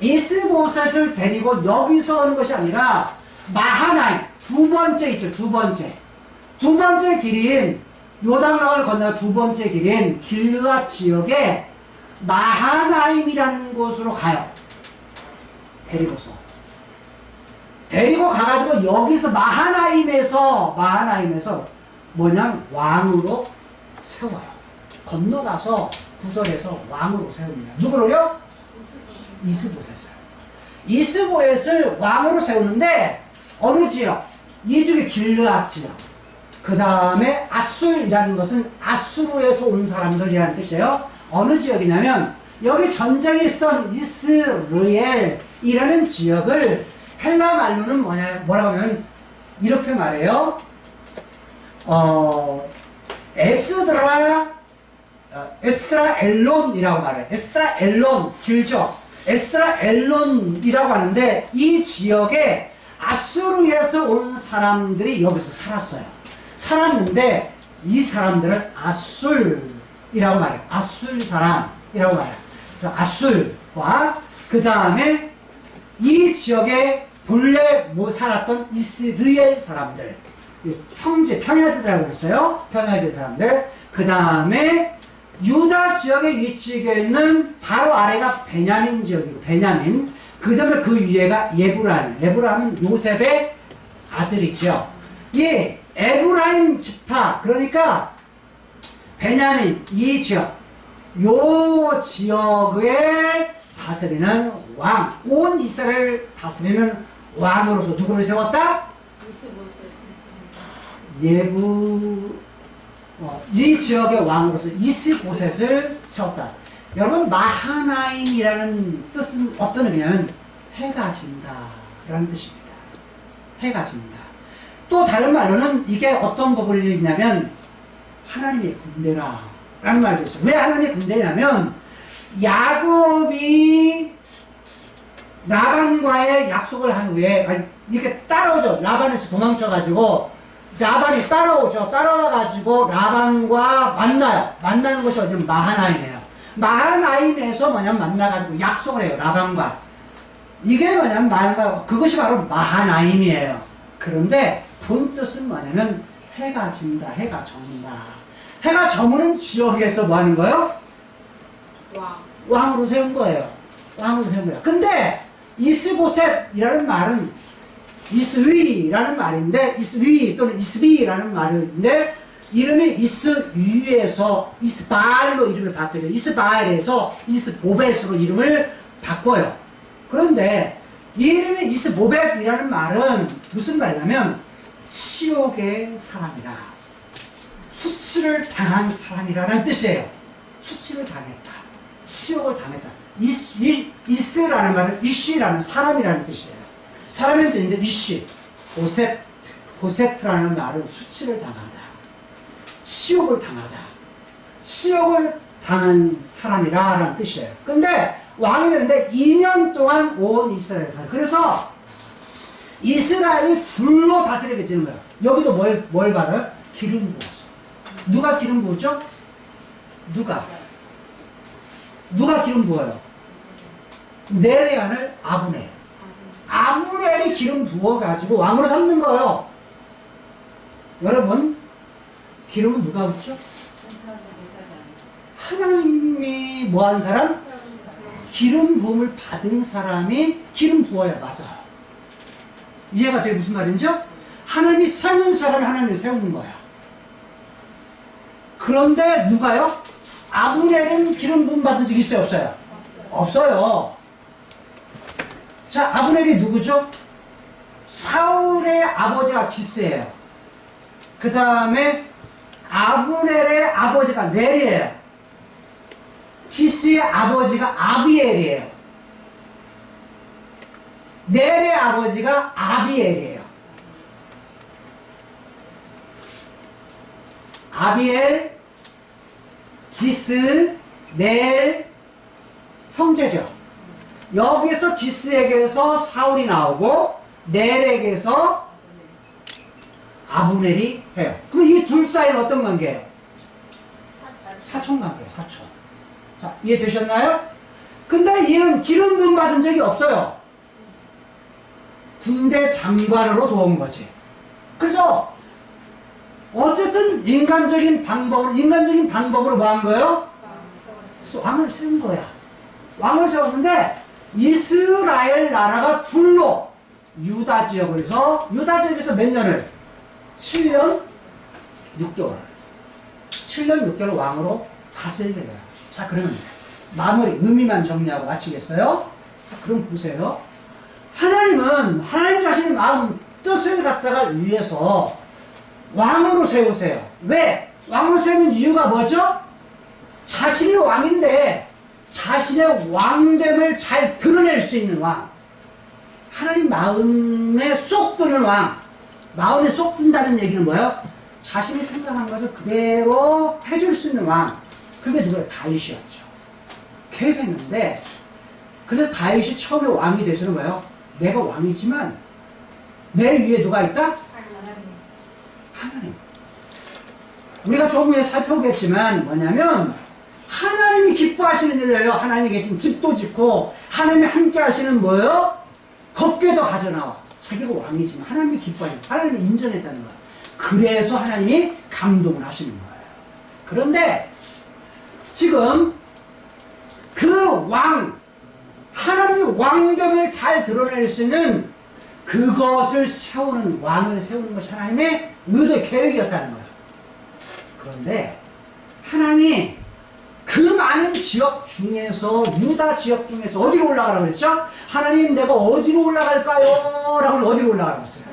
Speaker 2: 이스보셋을 데리고 여기서 오는 것이 아니라 마하나임 두 번째 길인 요단강을 건너 두 번째 길인 길르앗 지역에 마하나임이라는 곳으로 가요. 데리고 가가지고 여기서 마하나임에서 왕으로 세워요. 건너가서 구절에서 왕으로 세웁니다. 누구로요? 이스보셋을 왕으로 세우는데 어느 지역? 이 중에 길르앗 지역. 그 다음에 아술이라는 것은 아수르에서 온 사람들이라는 뜻이에요. 어느 지역이냐면 여기 전쟁이 있었던 이스르엘이라는 지역을 헬라 말로는 뭐라고 하면 이렇게 말해요. 에스드라엘론이라고 말해요. 에스드라엘론 길죠. 에스드라엘론이라고 하는데 이 지역에 아수르에서 온 사람들이 여기서 살았는데 이 사람들을 아술이라고 말해요. 아술 사람이라고 말해요. 아술과 그 다음에 이 지역에 본래 뭐 살았던 이스라엘 사람들, 형제, 평야지라고 그랬어요. 평야지 사람들. 그 다음에 유다 지역에 위치해 있는 바로 아래가 베냐민 지역이고, 베냐민. 그 다음에 그 위에가 예브라임. 예브라임은 요셉의 아들이죠. 이 에브라임 지파, 그러니까 베냐민, 이 지역, 요 지역에 다스리는 왕, 온 이스라엘을 다스리는 왕으로서 누구를 세웠다? 이 지역의 왕으로서 이스보셋을 세웠다. 여러분, 마하나임이라는 뜻은 어떤 의미냐면 해가 진다 라는 뜻입니다. 해가 진다. 또 다른 말로는 이게 어떤 부분이 있냐면 하나님의 군대라 라는 말도 있어요. 왜 하나님의 군대냐면 야곱이 라반과의 약속을 한 후에 이렇게 따라오죠. 라반에서 도망쳐가지고 라반이 따라오죠. 따라와가지고 라반과 만나요. 만나는 곳이 어디냐면 마하나임이에요. 마하나임에서 뭐냐면 만나가지고 약속을 해요. 라반과. 이게 뭐냐면 그것이 바로 마하나임이에요. 그런데 본 뜻은 뭐냐면 해가 진다, 해가 저문다. 해가 저무는 지역에서 뭐 하는 거예요? 왕으로 세운 거예요. 왕으로 세운 거예요. 근데 이스보셋이라는 말은 이스위라는 말인데, 이스위 또는 이스비라는 말인데, 이름이 이스위에서 이스바알로 이름을 바뀌죠. 이스바알에서 이스보벳으로 이름을 바꿔요. 그런데 이 이름이 이스보벳이라는 말은 무슨 말이냐면 치욕의 사람이라, 수치를 당한 사람이라는 뜻이에요. 수치를 당했다, 치욕을 당했다. 이스라는 말은 이쉬라는 사람이라는 뜻이에요. 사람의 뜻인데 이쉬, 보세트라는 말은 수치를 당하다, 치욕을 당하다, 치욕을 당한 사람이라는 뜻이에요. 근데 왕이 되는데 2년 동안 온 이스라엘 살. 그래서 이스라엘이 둘로 다스리게 되는 거예요. 여기도 뭘 받아요? 기름 부어서. 누가 기름 부었죠? 누가 기름 부어요? 네레아를 아브넬. 아브넬이 기름 부어가지고 왕으로 삼는 거예요. 여러분, 기름은 누가 붓죠? 하나님이 뭐 한 사람? 기름 부음을 받은 사람이 기름 부어야 맞아요. 이해가 돼? 무슨 말인지요? 하나님이 세운 사람을 하나님이 세우는 거야. 그런데 누가요? 아브넬은 기름 부음 받은 적 있어요? 없어요? 없어요. 자, 아브넬이 누구죠? 사울의 아버지가 기스예요. 그 다음에 아브넬의 아버지가 넬이에요. 기스의 아버지가 아비엘이에요. 넬의 아버지가 아비엘이에요. 아비엘, 기스, 넬, 형제죠. 여기서 기스에게서 사울이 나오고 넬에게서 아브넬이 해요. 그럼 이 둘 사이는 어떤 관계예요? 사촌 관계예요. 사촌. 자, 이해되셨나요? 근데 얘는 기름 부음 받은 적이 없어요. 군대 장관으로 도운 거지. 그래서 어쨌든 인간적인 방법으로 뭐 한 거예요? 왕을 세운 거야. 왕을 세웠는데 이스라엘 나라가 둘로 유다 지역에서 몇 년을? 7년 6개월. 7년 6개월 왕으로 다스리게 돼요. 자, 그러면 마무리, 의미만 정리하고 마치겠어요? 자, 그럼 보세요. 하나님은 하나님 자신의 마음, 뜻을 갖다가 위해서 왕으로 세우세요. 왜? 왕으로 세우는 이유가 뭐죠? 자신이 왕인데 자신의 왕됨을 잘 드러낼 수 있는 왕. 하나님 마음에 쏙 드는 왕. 마음에 쏙 든다는 얘기는 뭐예요? 자신이 생각한 것을 그대로 해줄 수 있는 왕. 그게 누구예요? 다윗이었죠. 계획했는데, 그래서 다윗이 처음에 왕이 되서는 뭐예요? 내가 왕이지만 내 위에 누가 있다? 하나님. 우리가 조금 후에 살펴보겠지만 뭐냐면 하나님이 기뻐하시는 일을 해요. 하나님이 계신 집도 짓고 하나님이 함께 하시는 뭐예요? 겁게도 가져나와. 자기가 왕이지만 하나님이 기뻐하시고 하나님이 인정했다는 거야. 그래서 하나님이 감동을 하시는 거예요. 그런데 지금 그 왕, 하나님의 왕됨을 잘 드러낼 수 있는 그것을 세우는, 왕을 세우는 것이 하나님의 의도, 계획이었다는 거예요. 그런데 하나님이 그 많은 지역 중에서, 유다 지역 중에서 어디로 올라가라고 그랬죠? 하나님, 내가 어디로 올라갈까요? 라고 어디로 올라가라고 했어요?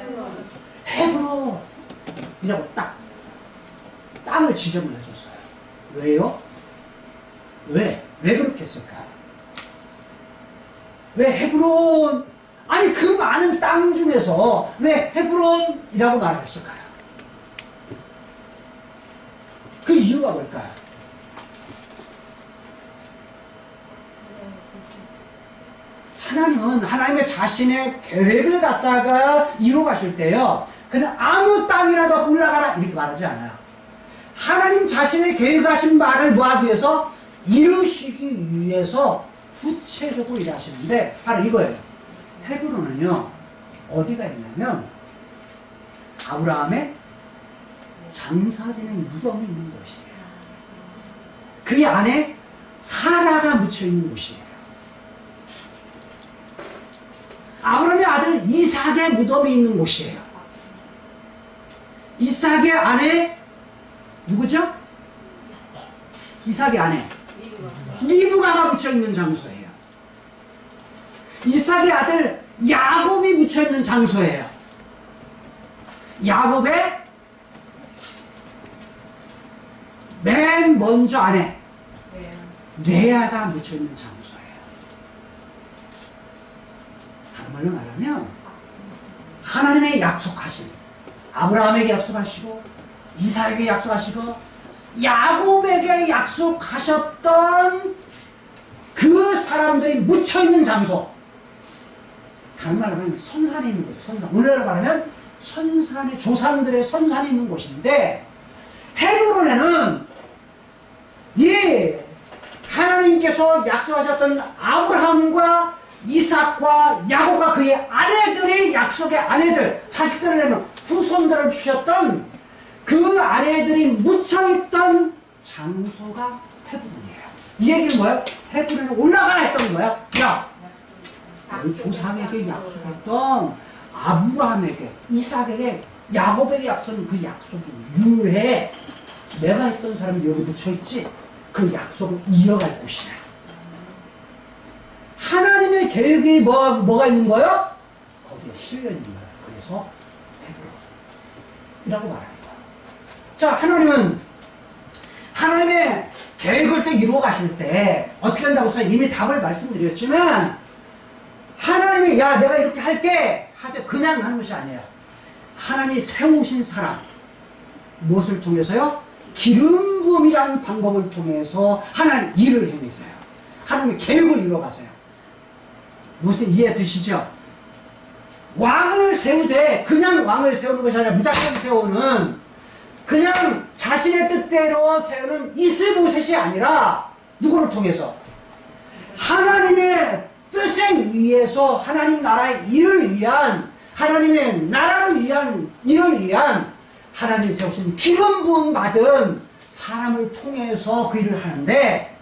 Speaker 2: 헤브론이라고 딱 땅을 지정을 해줬어요. 왜요? 왜 그렇게 했을까요? 왜 헤브론? 아니, 그 많은 땅 중에서 왜 헤브론이라고 말을 했을까요? 그 이유가 뭘까요? 하나님은 하나님의 자신의 계획을 갖다가 이루어 가실 때요, 그냥 아무 땅이라도 올라가라 이렇게 말하지 않아요. 하나님 자신의 계획하신 말을 뭐하기 위해서? 이루시기 위해서 구체적으로 일하시는데 바로 이거예요. 헤브론은요, 어디가 있냐면 아브라함의 장사지는 무덤이 있는 곳이에요. 그 안에 사라가 묻혀 있는 곳이에요. 아브라함의 아들 이삭의 무덤이 있는 곳이에요. 이삭의 아내 누구죠? 이삭의 아내 리브가가 묻혀 있는 장소예요. 이삭의 아들 야곱이 묻혀 있는 장소예요. 야곱의 맨 먼저 아내 레아가 묻혀 있는 장소예요. 다른 말로 말하면 하나님의 약속하신, 아브라함에게 약속하시고 이삭에게 약속하시고 야곱에게 약속하셨던 그 사람들이 묻혀있는 장소, 다른 말로 하면 선산이 있는 곳, 선산. 오늘날로 말하면 선산의 조상들의 선산이 있는 곳인데, 헤브론에는 이 하나님께서 약속하셨던 아브라함과 이삭과 야곱과 그의 아내들이, 약속의 아내들, 자식들을 내는 후손들을 주셨던 그 아내들이 묻혀있던 장소가 헤브론이에요. 이 얘기는 뭐예요? 헤브론에 올라가라 했던 거야. 야, 너희 조상에게 약속했던 아브라함에게, 이삭에게, 야곱에게 약속한 그 약속이 유해. 내가 했던 사람이 여기 묻혀있지? 그 약속을 이어갈 곳이야. 하나님의 계획이 뭐가 있는 거예요? 거기에 실려 있는 거예요. 그래서 헤브론이라고 말합니다. 자, 하나님의 계획을 또 이루어 가실 때 어떻게 한다고 해서 이미 답을 말씀드렸지만, 하나님이 야 내가 이렇게 할게 하되 그냥 하는 것이 아니에요. 하나님이 세우신 사람, 무엇을 통해서요? 기름 부음이라는 방법을 통해서 하나님 일을 행하세요. 하나님의 계획을 이루어 가세요. 무슨 이해되시죠? 왕을 세우되 그냥 왕을 세우는 것이 아니라 무작정 세우는, 그냥 자신의 뜻대로 세우는 이스보셋이 아니라 누구를 통해서? 하나님의 뜻에 의해서 하나님 나라의 일을 위한, 하나님의 나라를 위한 일을 위한 하나님이 세우신 기름 부음 받은 사람을 통해서 그 일을 하는데,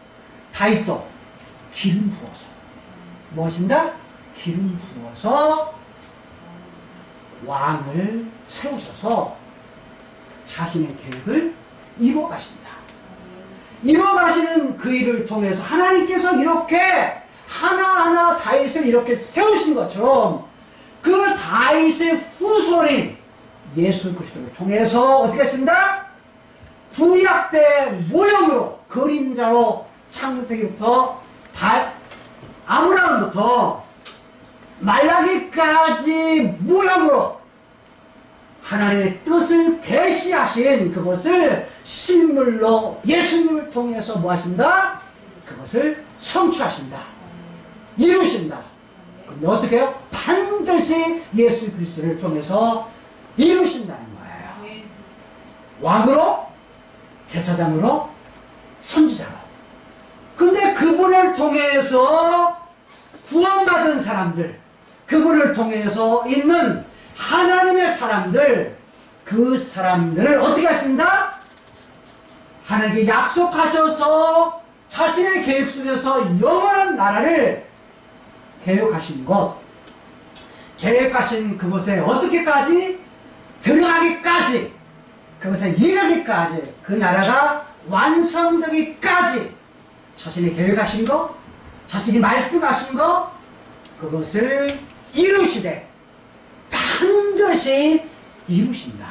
Speaker 2: 다윗도 기름 부어서 뭐 하신다? 기름 부어서 왕을 세우셔서 자신의 계획을 이루어 가신다. 이루어 가시는 그 일을 통해서 하나님께서 이렇게 하나하나 다윗을 이렇게 세우신 것처럼 그 다윗의 후손인 예수 그리스도를 통해서 어떻게 하신다? 구약 때 모형으로, 그림자로 창세기부터 아브라함부터 말라기까지 모형으로 하나님의 뜻을 계시하신 그것을 실물로 예수님을 통해서 뭐 하신다? 그것을 성취하신다. 이루신다. 근데 어떻게 해요? 반드시 예수 그리스도를 통해서 이루신다는 거예요. 왕으로, 제사장으로, 선지자로. 근데 그분을 통해서 구원받은 사람들, 그분을 통해서 있는 하나님의 사람들, 그 사람들을 어떻게 하신다? 하나님께 약속하셔서 자신의 계획 속에서 영원한 나라를 계획하신 것, 계획하신 그곳에 어떻게까지 들어가기까지, 그것에 이르기까지, 그 나라가 완성되기까지 자신이 계획하신 것, 자신이 말씀하신 것, 그것을 이루시되 반드시 이루신다.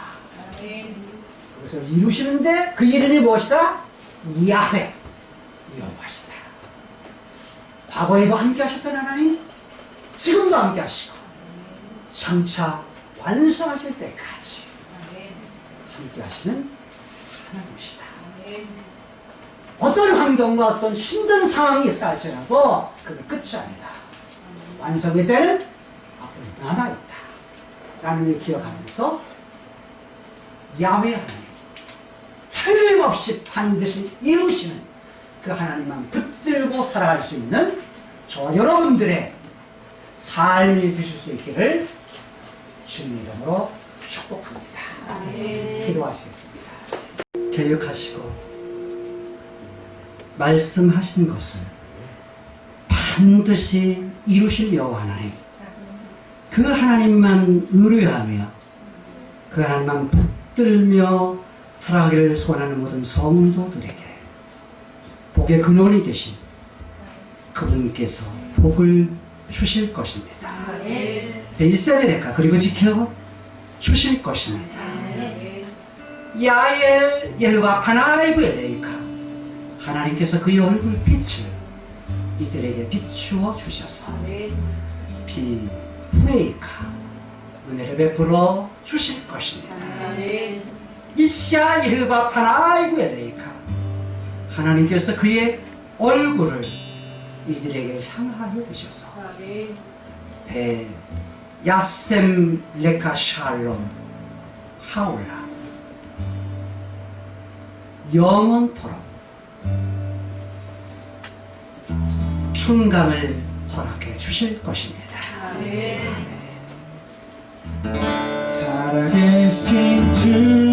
Speaker 2: 그것을 이루시는데 그 이름이 무엇이다? 야훼, 여호와시다. 과거에도 함께 하셨던 하나님, 지금도 함께 하시고 장차 완성하실 때까지 함께 하시는 하나님이시다. 어떤 환경과 어떤 힘든 상황이 있다 할지라도 그게 끝이 아니다. 완성의 때는 앞으로 남아있다 라는 걸 기억하면서 야훼 하나님, 틀림없이 반드시 이루시는 그 하나님만 붙들고 살아갈 수 있는 저와 여러분들의 삶이 되실 수 있기를 주님 이름으로 축복합니다. 기도하시겠습니다. 계획하시고 말씀하신 것을 반드시 이루실 여호와 하나님, 그 하나님만 의뢰하며 그 하나님만 붙들며 살아가기를 소원하는 모든 성도들에게 복의 근원이 되신 그분께서 복을 주실 것입니다. 베이세베레카, 그리고 지켜 주실 것입니다. 야엘 예후가 파나이브 엘레이카, 하나님께서 그의 얼굴 빛을 이들에게 비추어 주셔서 비후레이카, 은혜를 베풀어 주실 것입니다. 이샤 예후가 파나이브 엘레이카, 하나님께서 그의 얼굴을 이들에게 향하여 주셔서 배 야셈 레카 샬롬 하올라, 영원토록 평강을 허락해 주실 것입니다.
Speaker 4: 살아계신 주